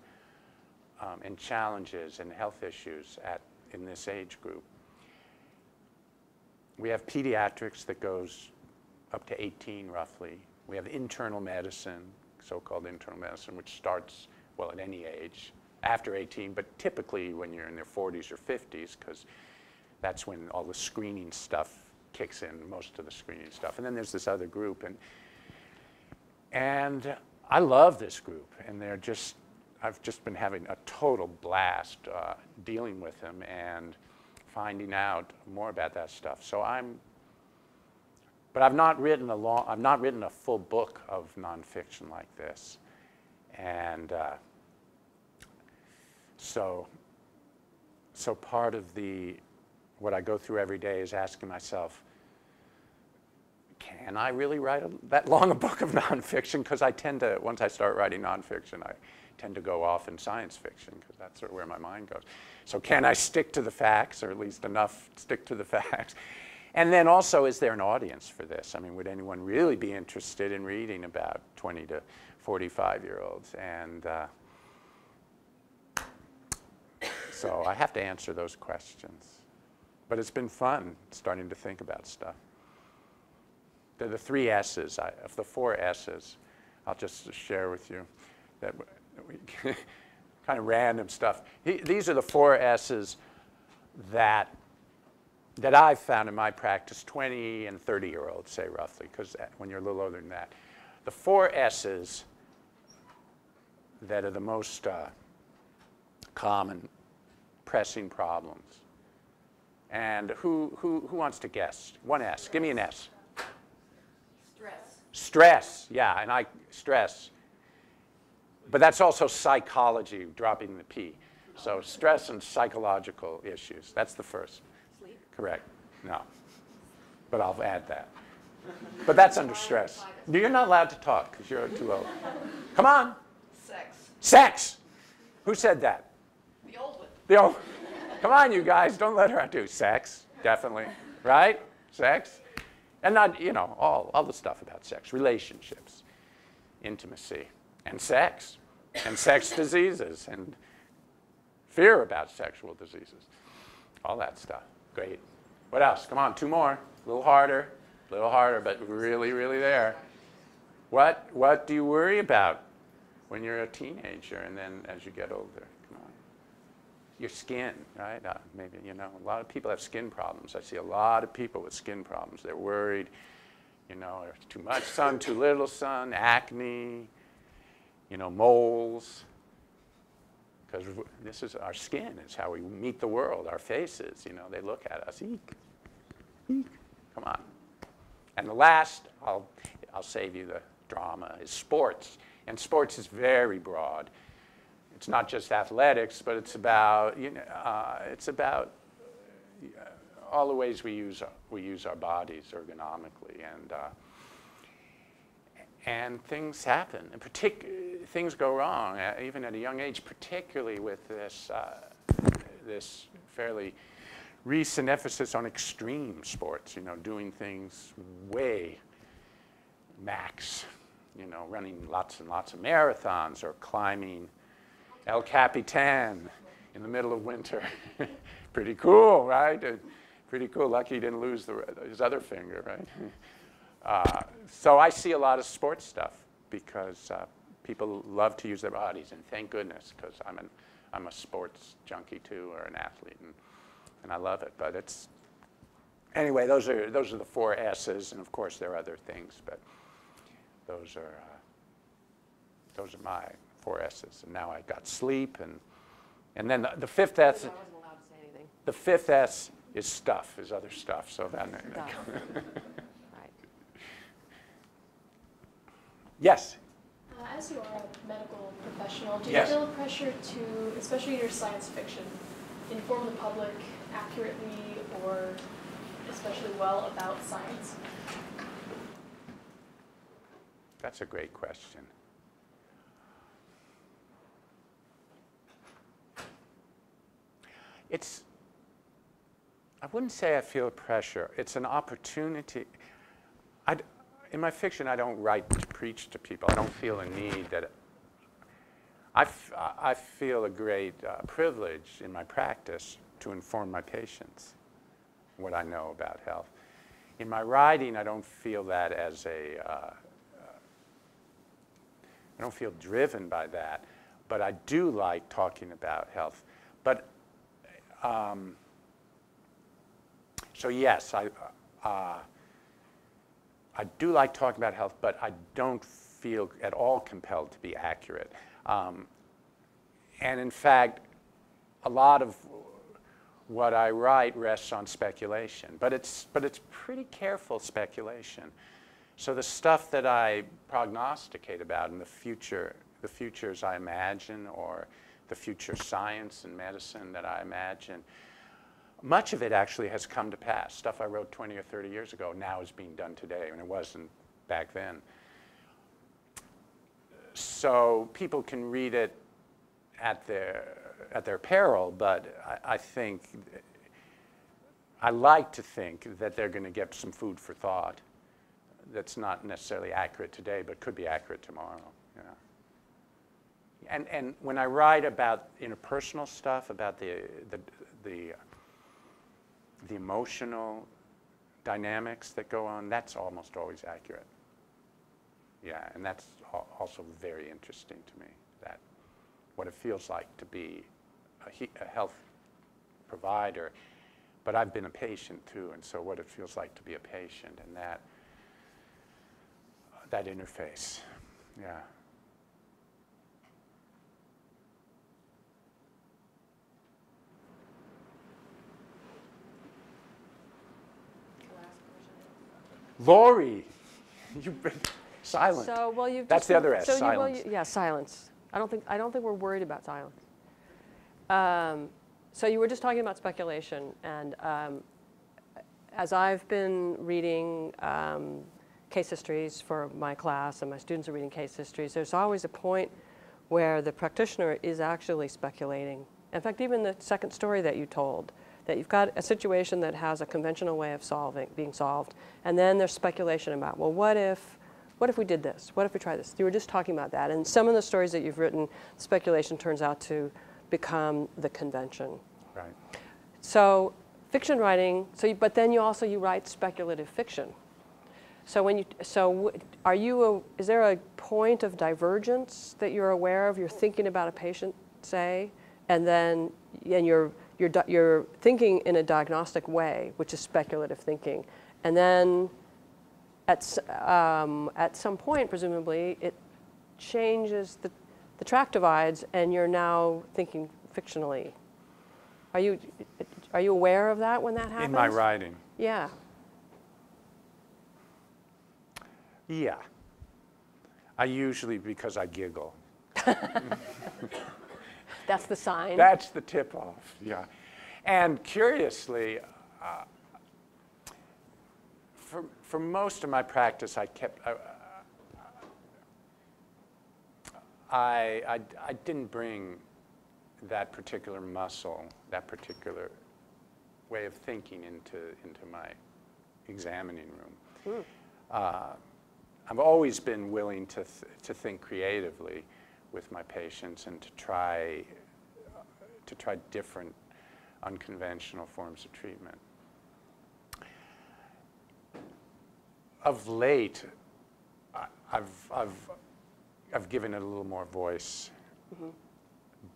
and challenges and health issues in this age group. We have pediatrics that goes up to 18 roughly. We have internal medicine, so-called internal medicine, which starts, well, at any age, after 18, but typically when you're in their 40s or 50s, because that's when all the screening stuff kicks in, most of the screening stuff. And then there's this other group, and I love this group, and I've just been having a total blast dealing with them and finding out more about that stuff. So but I've not written a full book of nonfiction like this, and so part of what I go through every day is asking myself, can I really write that long a book of nonfiction? Because I tend to, once I start writing nonfiction, I tend to go off in science fiction, because that's sort of where my mind goes. So can I stick to the facts, or at least enough stick to the facts? And then also, is there an audience for this? I mean, would anyone really be interested in reading about 20 to 45-year-olds? And so I have to answer those questions. But it's been fun starting to think about stuff. They're the 3 S's. Of the 4 S's, I'll just share with you that we kind of random stuff. These are the 4 S's that I've found in my practice, 20 and 30-year-olds, say roughly, because when you're a little older than that. The 4 S's that are the most common pressing problems. And who wants to guess? One S. Give me an S. Stress. Stress, yeah, and stress. But that's also psychology, dropping the P. So stress and psychological issues. That's the first. Sleep. Correct. No. But I'll add that. But that's under stress. You're not allowed to talk because you're too old. Come on. Sex. Sex. Who said that? The old one. The old. Come on, you guys. Don't let her do sex. Definitely. Right? Sex. And not, all the stuff about sex. Relationships. Intimacy. And sex diseases, and fear about sexual diseases, all that stuff. Great. What else? Come on, 2 more. A little harder, but really, really there. What do you worry about when you're a teenager and then as you get older? Come on. Your skin, right? Maybe, a lot of people have skin problems. I see a lot of people with skin problems. They're worried, too much sun, too little sun, acne, moles, because this is our skin, is how we meet the world, our faces, they look at us, eek, eek, come on. And the last, I'll save you the drama, is sports. And sports is very broad. It's not just athletics, but it's about, all the ways we use our bodies ergonomically, and things happen, and things go wrong, even at a young age, particularly with this fairly recent emphasis on extreme sports, doing things way max, running lots and lots of marathons or climbing El Capitan in the middle of winter. Pretty cool, right? Pretty cool. Lucky he didn't lose his other finger, right? So I see a lot of sports stuff because people love to use their bodies, and thank goodness, because I'm a sports junkie too, or an athlete, and I love it. But it's anyway. Those are the 4 S's, and of course there are other things, but those are my 4 S's. And now I got sleep, and then the 5th S. I wasn't allowed to say anything. The 5th S is stuff, is other stuff. So then. Stuff. Right. Yes. As you are a medical professional, do you Yes. feel pressure to, especially your science fiction, inform the public accurately or especially well about science? That's a great question. I wouldn't say I feel pressure. It's an opportunity. In my fiction, I don't write to preach to people. I don't feel a need that. I feel a great privilege in my practice to inform my patients what I know about health. In my writing, I don't feel that as I don't feel driven by that, but I do like talking about health. But so yes, I do like talking about health, but I don't feel at all compelled to be accurate. And in fact, a lot of what I write rests on speculation, but it's pretty careful speculation. So the stuff that I prognosticate about in the futures I imagine, or the future science and medicine that I imagine, much of it actually has come to pass. Stuff I wrote 20 or 30 years ago now is being done today, and it wasn't back then. So people can read it at their peril, but I like to think that they're going to get some food for thought that's not necessarily accurate today, but could be accurate tomorrow. You know? And when I write about interpersonal stuff, about the emotional dynamics that go on, that's almost always accurate. Yeah, and that's also very interesting to me, that what it feels like to be a health provider, but I've been a patient too, and so what it feels like to be a patient, and that interface, yeah. Lori, you've been silent. So, well, you've That's just, the other S, so silence. yeah, silence. I don't think we're worried about silence. So you were just talking about speculation, and as I've been reading case histories for my class, and my students are reading case histories, there's always a point where the practitioner is actually speculating. In fact, even the second story that you told, that you've got a situation that has a conventional way of being solved, and then there's speculation about, well, what if we did this? What if we tried this? You were just talking about that. And some of the stories that you've written, speculation turns out to become the convention. Right. So fiction writing, but then you write speculative fiction. So is there a point of divergence that you're aware of? You're thinking about a patient, say, and you're thinking in a diagnostic way, which is speculative thinking, and then at some point, presumably, it changes, the track divides, and you're now thinking fictionally. Are you aware of that when that happens? In my writing? Yeah. Yeah. I usually, because I giggle. That's the sign. That's the tip-off, yeah. And curiously, for most of my practice, I didn't bring that particular muscle, that particular way of thinking into my examining room. I've always been willing to think creatively with my patients and to try different unconventional forms of treatment. of late, I've given it a little more voice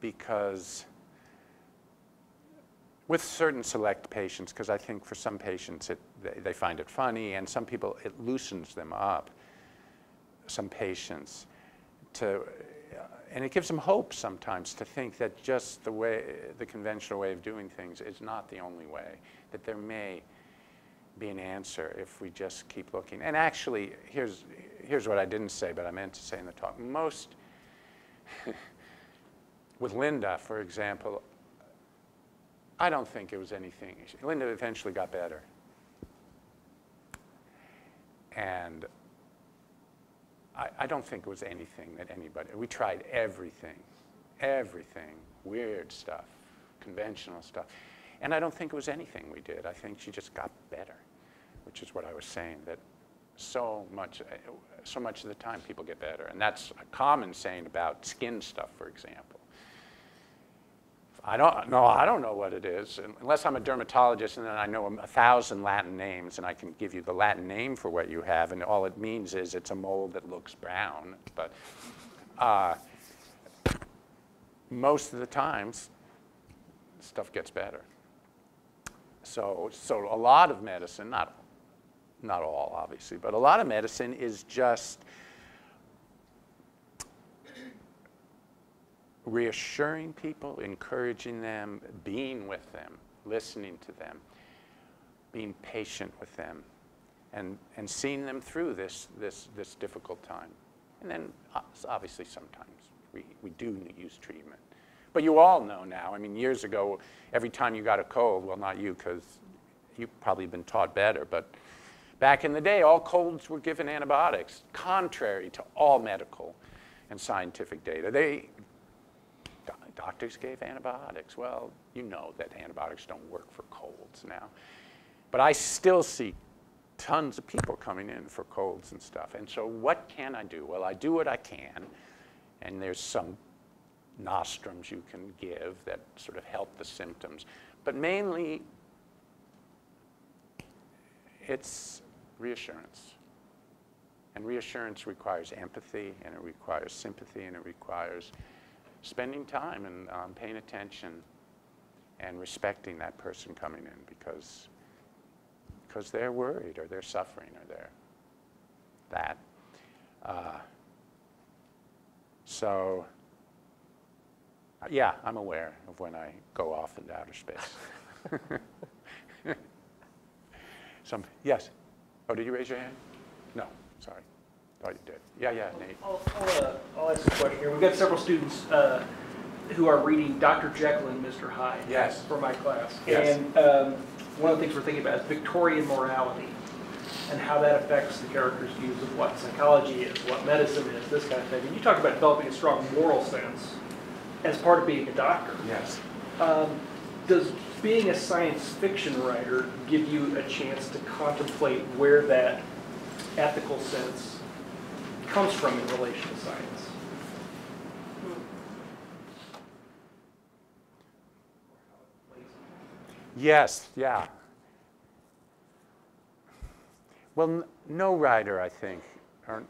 because with certain select patients, because I think for some patients they find it funny, and some people it loosens them up, some patients, and it gives them hope sometimes to think that just the conventional way of doing things is not the only way, that there may be an answer if we just keep looking. And actually, here's what I didn't say, but I meant to say in the talk. With Linda, for example, I don't think it was anything. Linda eventually got better. And I don't think it was anything that anybody, we tried everything, weird stuff, conventional stuff. And I don't think it was anything we did. I think she just got better, which is what I was saying, that so much of the time people get better. And that's a common saying about skin stuff, for example. I don't know what it is, unless I'm a dermatologist and then I know 1,000 Latin names and I can give you the Latin name for what you have, and all it means is it's a mold that looks brown. But most of the times, stuff gets better. So a lot of medicine, not all obviously, but a lot of medicine is just reassuring people, encouraging them, being with them, listening to them, being patient with them, and seeing them through this difficult time. And then obviously sometimes we do use treatment. But you all know now, I mean, years ago, every time you got a cold, well, not you, because you've probably been taught better, but back in the day, all colds were given antibiotics, contrary to all medical and scientific data. Doctors gave antibiotics. Well, you know that antibiotics don't work for colds now. But I still see tons of people coming in for colds and stuff. And so what can I do? Well, I do what I can, and there's some nostrums you can give that sort of help the symptoms. But mainly, it's reassurance. And reassurance requires empathy, and it requires sympathy, and it requires spending time and paying attention and respecting that person coming in because they're worried or they're suffering or they're that. So, yeah, I'm aware of when I go off into outer space. Yes? Oh, did you raise your hand? No, sorry. Thought you did. Yeah, Nate. I'll ask a question here. We've got several students who are reading Dr. Jekyll and Mr. Hyde for my class. Yes. And one of the things we're thinking about is Victorian morality and how that affects the character's views of what psychology is, what medicine is, this kind of thing. And you talk about developing a strong moral sense as part of being a doctor. Yes. Does being a science fiction writer give you a chance to contemplate where that ethical sense comes from in relation to science? Yes, yeah. Well, no writer, I think, or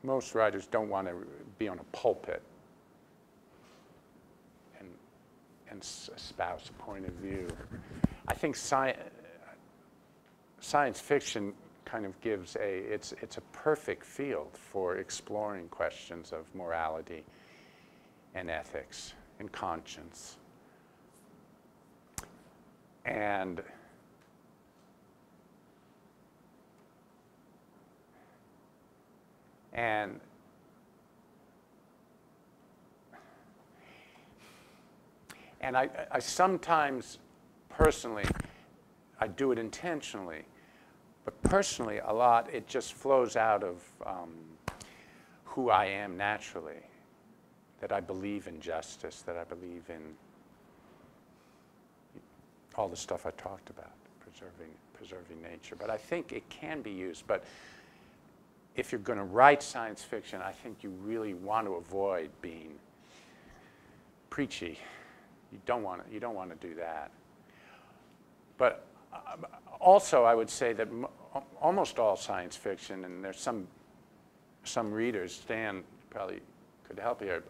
most writers don't want to be on a pulpit and espouse a point of view. I think science fiction kind of gives it's a perfect field for exploring questions of morality and ethics and conscience. And I sometimes, personally, I do it intentionally, but personally, a lot, it just flows out of who I am naturally, that I believe in justice, that I believe in all the stuff I talked about, preserving nature. But I think it can be used. But if you're going to write science fiction, I think you really want to avoid being preachy. You don't want to do that. But also, I would say that almost all science fiction, and there's some readers, Stan probably could help here,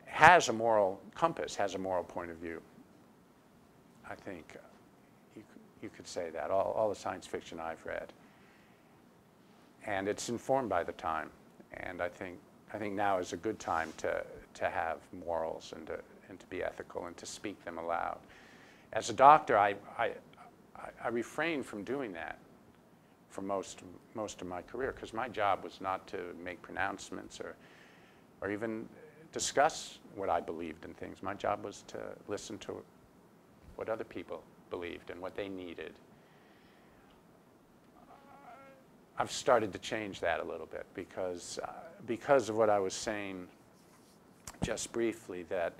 has a moral compass, has a moral point of view. I think you could say that, all the science fiction I've read. And it's informed by the time. And I think now is a good time to have morals and to be ethical and to speak them aloud. As a doctor, I refrained from doing that for most of my career, because my job was not to make pronouncements or even discuss what I believed in things. My job was to listen to what other people believed and what they needed. I've started to change that a little bit because of what I was saying just briefly, that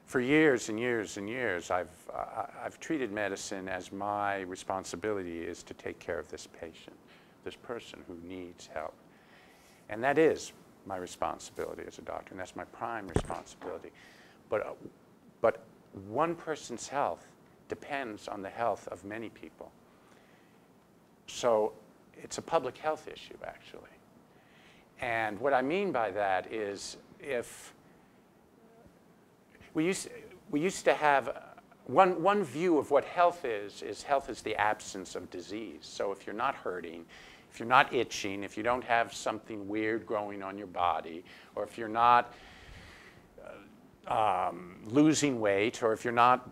for years and years and years, I've treated medicine as my responsibility is to take care of this patient, this person who needs help. And that is my responsibility as a doctor, and that's my prime responsibility. But one person's health depends on the health of many people. So it's a public health issue, actually. And what I mean by that is, if we used to have one view of what health is health is the absence of disease. So if you're not hurting, if you're not itching, if you don't have something weird growing on your body, or if you're not losing weight, or if you're not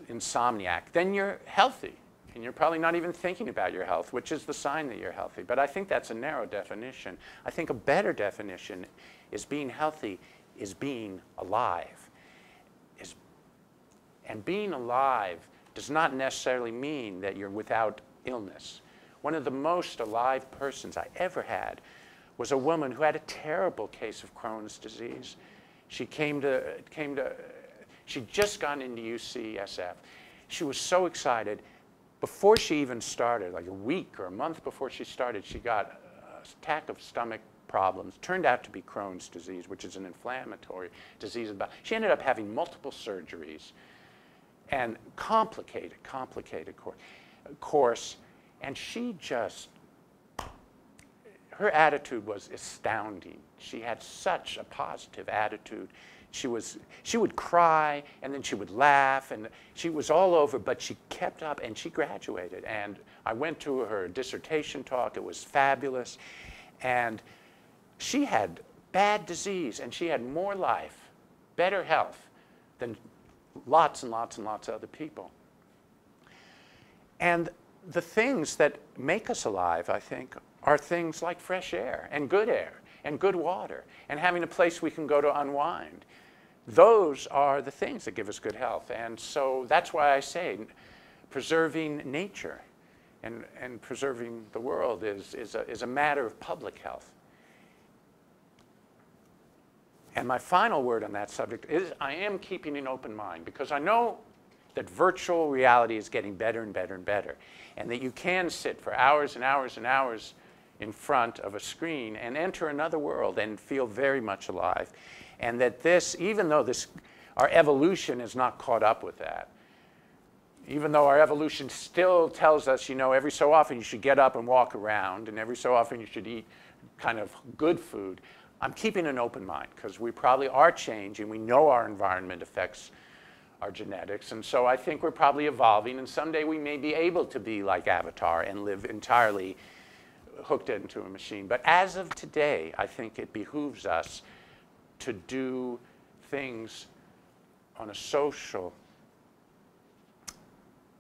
insomniac, then you're healthy. And you're probably not even thinking about your health, which is the sign that you're healthy. But I think that's a narrow definition. I think a better definition is being healthy is being alive. And being alive does not necessarily mean that you're without illness. One of the most alive persons I ever had was a woman who had a terrible case of Crohn's disease. She'd just gone into UCSF. She was so excited. Before she even started, like a week or a month before she started, she got an attack of stomach problems. Turned out to be Crohn's disease, which is an inflammatory disease. She ended up having multiple surgeries and complicated course. And she just, her attitude was astounding. She had such a positive attitude. She would cry, and then she would laugh, and she was all over, but she kept up, and she graduated. And I went to her dissertation talk. It was fabulous. And she had bad disease, and she had more life, better health than lots and lots and lots of other people. And the things that make us alive, I think, are things like fresh air and good water and having a place we can go to unwind. Those are the things that give us good health. And so that's why I say preserving nature and preserving the world is a matter of public health. And my final word on that subject is I am keeping an open mind, because I know that virtual reality is getting better and better and better, and that you can sit for hours and hours and hours in front of a screen and enter another world and feel very much alive. And that this, even though our evolution is not caught up with that, even though our evolution still tells us, every so often you should get up and walk around, and every so often you should eat kind of good food, I'm keeping an open mind, because we probably are changing. We know our environment affects our genetics, and so I think we're probably evolving, and someday we may be able to be like Avatar and live entirely hooked into a machine. But as of today, I think it behooves us to do things on a social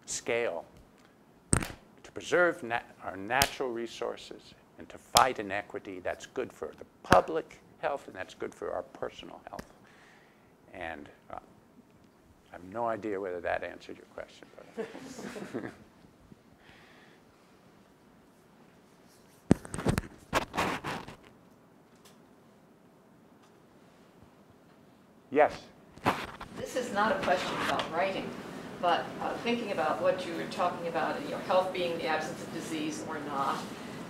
scale to preserve our natural resources and to fight inequity. That's good for the public health, and that's good for our personal health. And I have no idea whether that answered your question. But yes? This is not a question about writing, but thinking about what you were talking about, health being the absence of disease or not,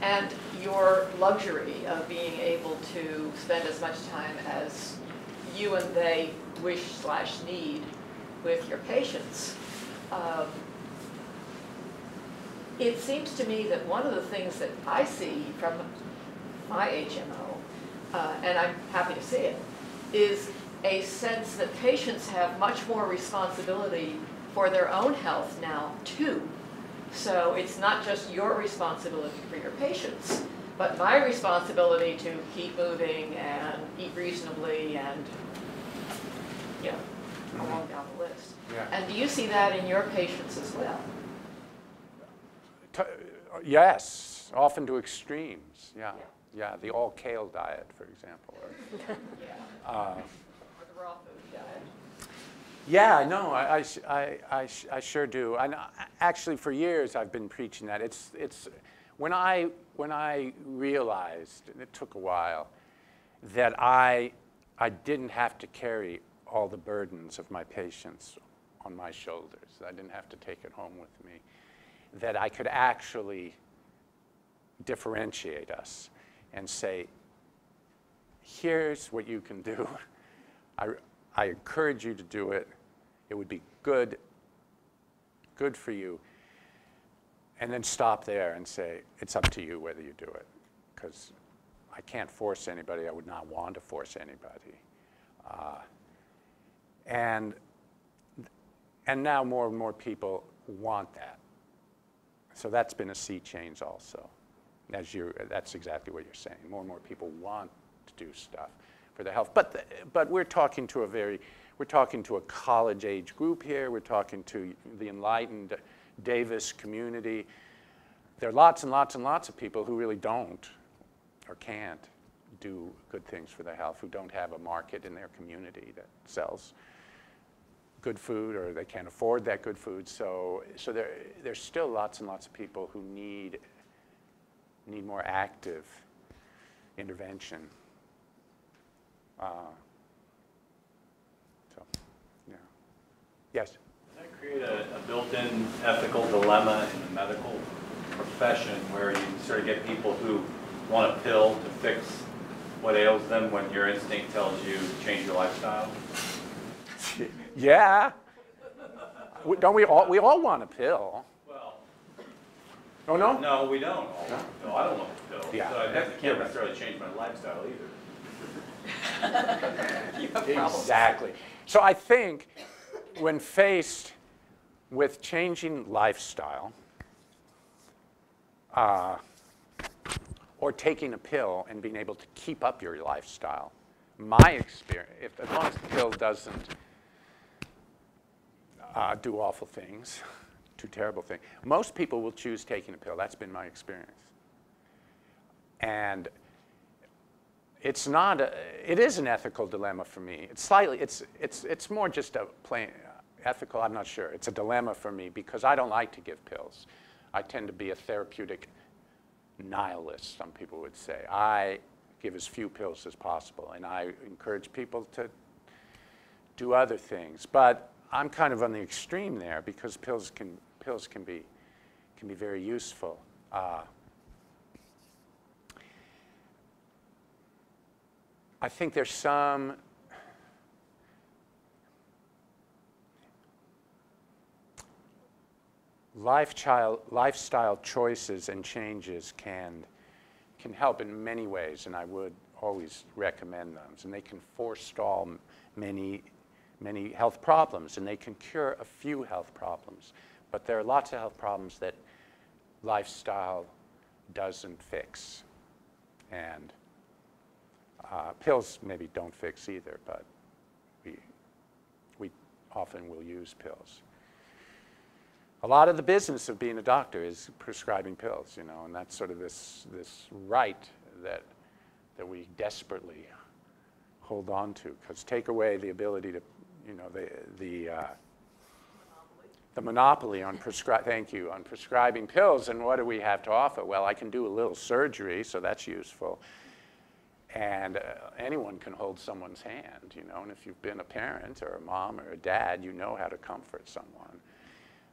and your luxury of being able to spend as much time as you and they wish/need with your patients. it seems to me that one of the things that I see from my HMO, and I'm happy to see it, is a sense that patients have much more responsibility for their own health now, too. So it's not just your responsibility for your patients, but my responsibility to keep moving and eat reasonably and, you know, along down the list. Yeah. And do you see that in your patients as well? Yes, often to extremes. Yeah, yeah. The all kale diet, for example. Yeah. Or the raw food diet. Yeah, no, I sure do. And actually, for years I've been preaching that. It's when I realized, and it took a while, that I didn't have to carry all the burdens of my patients on my shoulders. I didn't have to take it home with me. That I could actually differentiate us and say, here's what you can do. I encourage you to do it. It would be good for you. And then stop there and say, it's up to you whether you do it. Because I can't force anybody. I would not want to force anybody. And now more and more people want that. So that's been a sea change also. That's exactly what you're saying. More and more people want to do stuff for their health. But we're talking to a college age group here. We're talking to the enlightened Davis community. There are lots and lots and lots of people who really don't or can't do good things for their health, who don't have a market in their community that sells good food, or they can't afford that good food. So there's still lots and lots of people who need more active intervention. So, yeah. Yes? Does that create a built-in ethical dilemma in the medical profession where you sort of get people who want a pill to fix what ails them when your instinct tells you to change your lifestyle? Yeah. Don't we all? We all want a pill. Well. Oh no? No, we don't. No, I don't want a pill. Yeah. So I can't necessarily change my lifestyle either. Exactly. So I think when faced with changing lifestyle, or taking a pill and being able to keep up your lifestyle, my experience, as long as the pill doesn't do awful things, do terrible things, most people will choose taking a pill. That's been my experience. And it is an ethical dilemma for me. It's more just a plain ethical, I'm not sure. It's a dilemma for me because I don't like to give pills. I tend to be a therapeutic nihilist, some people would say. I give as few pills as possible, and I encourage people to do other things. But I'm kind of on the extreme there because pills can be very useful. I think there's some lifestyle choices and changes can help in many ways, and I would always recommend them. And they can forestall many health problems, and they can cure a few health problems. But there are lots of health problems that lifestyle doesn't fix. And pills maybe don't fix either, but we often will use pills. A lot of the business of being a doctor is prescribing pills, you know, and that's sort of this right that we desperately hold on to. Because take away the ability to, you know, the monopoly on prescribing pills, and what do we have to offer? Well, I can do a little surgery, so that's useful. And anyone can hold someone's hand, you know, and if you've been a parent or a mom or a dad, you know how to comfort someone.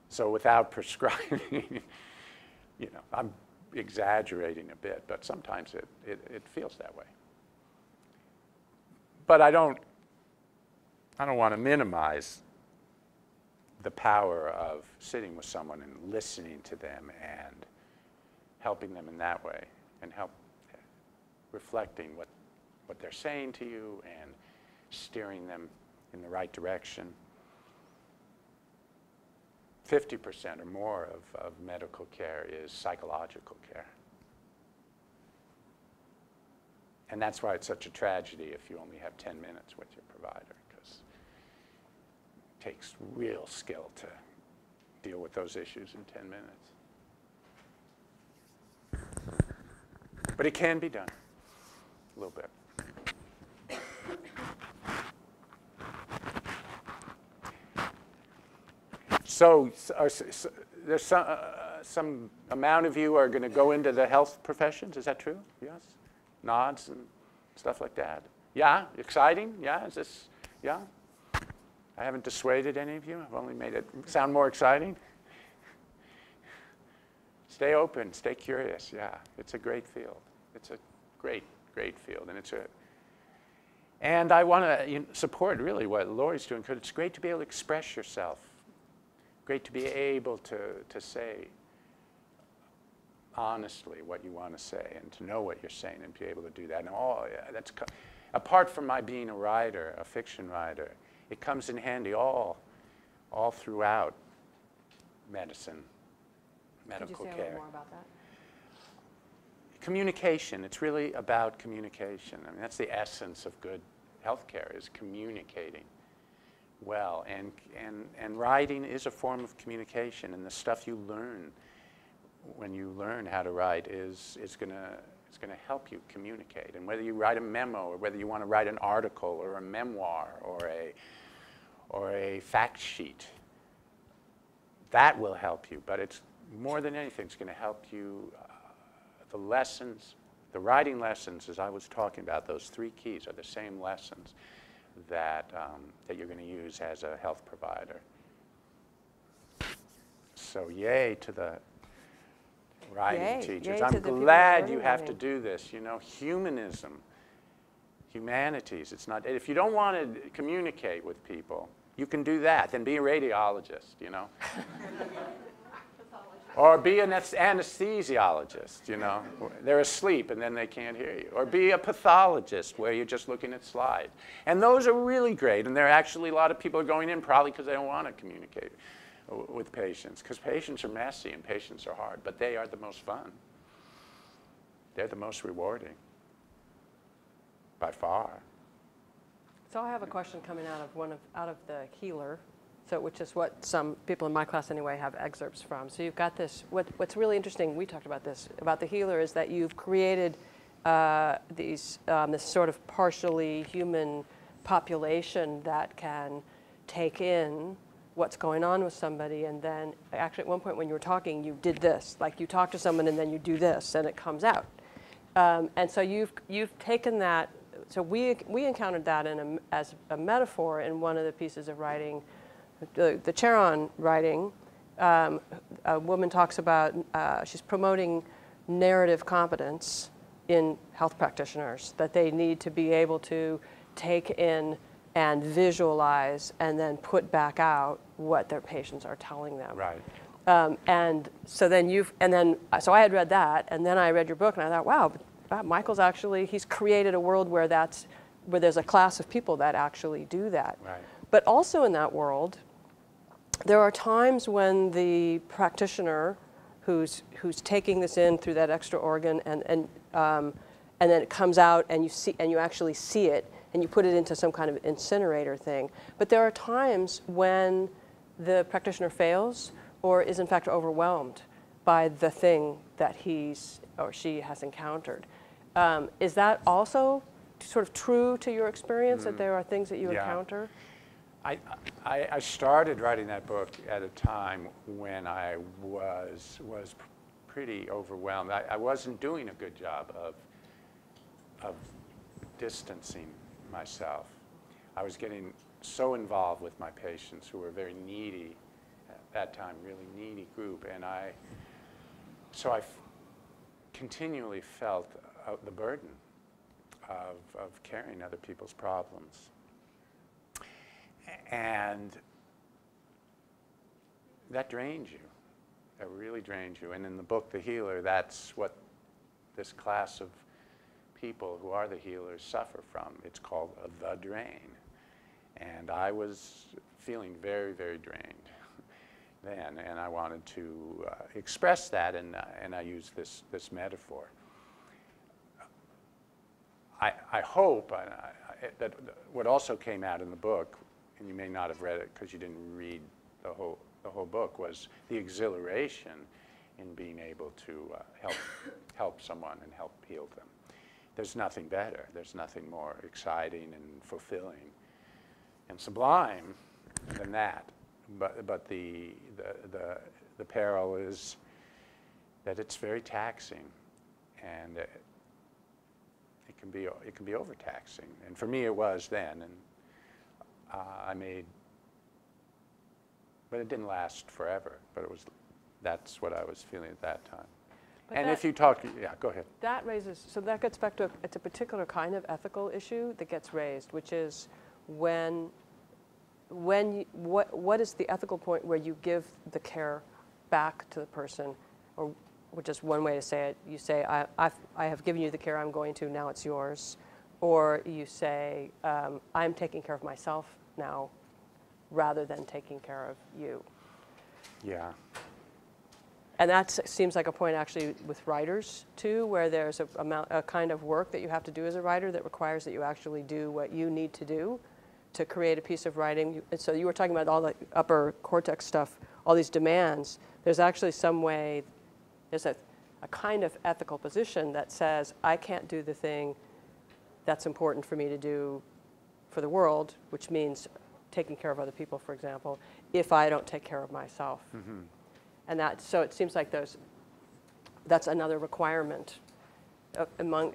So without prescribing, you know, I'm exaggerating a bit, but sometimes it feels that way. But I don't want to minimize the power of sitting with someone and listening to them and helping them in that way, and reflecting what they're saying to you and steering them in the right direction. 50% or more of medical care is psychological care. And that's why it's such a tragedy if you only have 10 minutes with your provider, because it takes real skill to deal with those issues in 10 minutes. But it can be done, a little bit. So there's some amount of you are going to go into the health professions. Is that true? Yes? Nods and stuff like that. Yeah? Exciting? Yeah? Is this, yeah? I haven't dissuaded any of you. I've only made it sound more exciting. Stay open. Stay curious. Yeah. It's a great field. It's a great, great field. And I want to support really what Lori's doing, because it's great to be able to express yourself. Great to be able to say honestly what you want to say, and to know what you're saying and be able to do that. And that's apart from my being a writer, a fiction writer, it comes in handy all throughout medicine, medical care. Could you say a little more about that? Communication. It's really about communication. I mean, that's the essence of good healthcare, is communicating well. And writing is a form of communication, and the stuff you learn when you learn how to write is going to help you communicate. And whether you write a memo, or whether you want to write an article or a memoir or a fact sheet, that will help you. But it's more than anything, it's going to help you. The lessons, the writing lessons, as I was talking about, those 3 keys are the same lessons that you're going to use as a health provider. So yay to the writing teachers. I'm glad you have to do this. You know, humanism, humanities, it's not, if you don't want to communicate with people, you can do that. Then be a radiologist, you know. Or be an anesthesiologist, you know. They're asleep and then they can't hear you. Or be a pathologist where you're just looking at slides. And those are really great. And there are actually a lot of people are going in probably because they don't want to communicate with patients. Because patients are messy and patients are hard. But they are the most fun. They're the most rewarding. By far. So I have a question coming out of the healer. So, which is what some people in my class anyway have excerpts from. So you've got this, what's really interesting, we talked about this, about the healer, is that you've created this sort of partially human population that can take in what's going on with somebody, and then actually at one point when you were talking, you did this, like you talk to someone and then you do this and it comes out. And so you've taken that, so we encountered that as a metaphor in one of the pieces of writing, the Charon writing. A woman talks about, she's promoting narrative competence in health practitioners, that they need to be able to take in and visualize and then put back out what their patients are telling them. Right. And so then so I had read that, and then I read your book and I thought, wow, Michael's actually, he's created a world where there's a class of people that actually do that. Right. But also in that world, there are times when the practitioner who's taking this in through that extra organ and then it comes out and you actually see it and you put it into some kind of incinerator thing. But there are times when the practitioner fails or is in fact overwhelmed by the thing that he's or she has encountered. Is that also sort of true to your experience, that there are things that you encounter? I started writing that book at a time when I was pretty overwhelmed. I wasn't doing a good job of distancing myself. I was getting so involved with my patients who were very needy at that time, really needy group, and so I continually felt the burden of carrying other people's problems. And that drains you. That really drains you. And in the book, The Healer, that's what this class of people who are the healers suffer from. It's called the drain. And I was feeling very, very drained then, and I wanted to express that, and I used this metaphor. I hope that what also came out in the book, and you may not have read it because you didn't read the whole book, was the exhilaration in being able to help someone and help heal them. There's nothing better. There's nothing more exciting and fulfilling and sublime than that. But the peril is that it's very taxing, and it can be overtaxing. And for me, it was then, and but it didn't last forever. But that's what I was feeling at that time. But and if you talk, yeah, go ahead. That raises, so that gets back to, it's a particular kind of ethical issue that gets raised, which is what is the ethical point where you give the care back to the person, or which is one way to say it. You say, I have given you the care I'm going to, now it's yours. Or you say, I'm taking care of myself now, rather than taking care of you. Yeah. And that seems like a point actually with writers too, where there's a kind of work that you have to do as a writer that requires that you actually do what you need to do to create a piece of writing. And so you were talking about all the upper cortex stuff, all these demands. There's actually some way, there's a kind of ethical position that says, I can't do the thing that's important for me to do for the world, which means taking care of other people, for example, if I don't take care of myself. Mm-hmm. And so it seems like that's another requirement among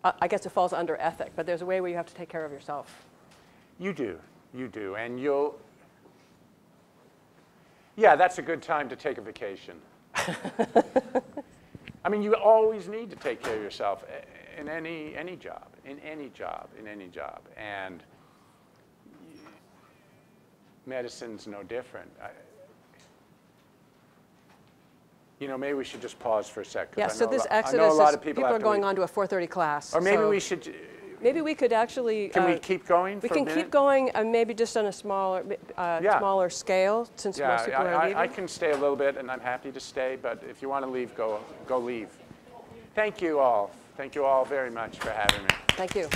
I guess it falls under ethic, but there's a way where you have to take care of yourself. You do, and yeah, that's a good time to take a vacation. I mean, you always need to take care of yourself in any job, and medicine's no different. Maybe we should just pause for a second. Yeah, so this exodus is, people are going on to a 4:30 class. Or maybe we should... Maybe we could actually... Can we keep going for a minute? We can keep going, maybe just on a smaller scale, since most people are leaving. I can stay a little bit, and I'm happy to stay, but if you want to leave, go leave. Thank you all. Thank you all very much for having me. Thank you.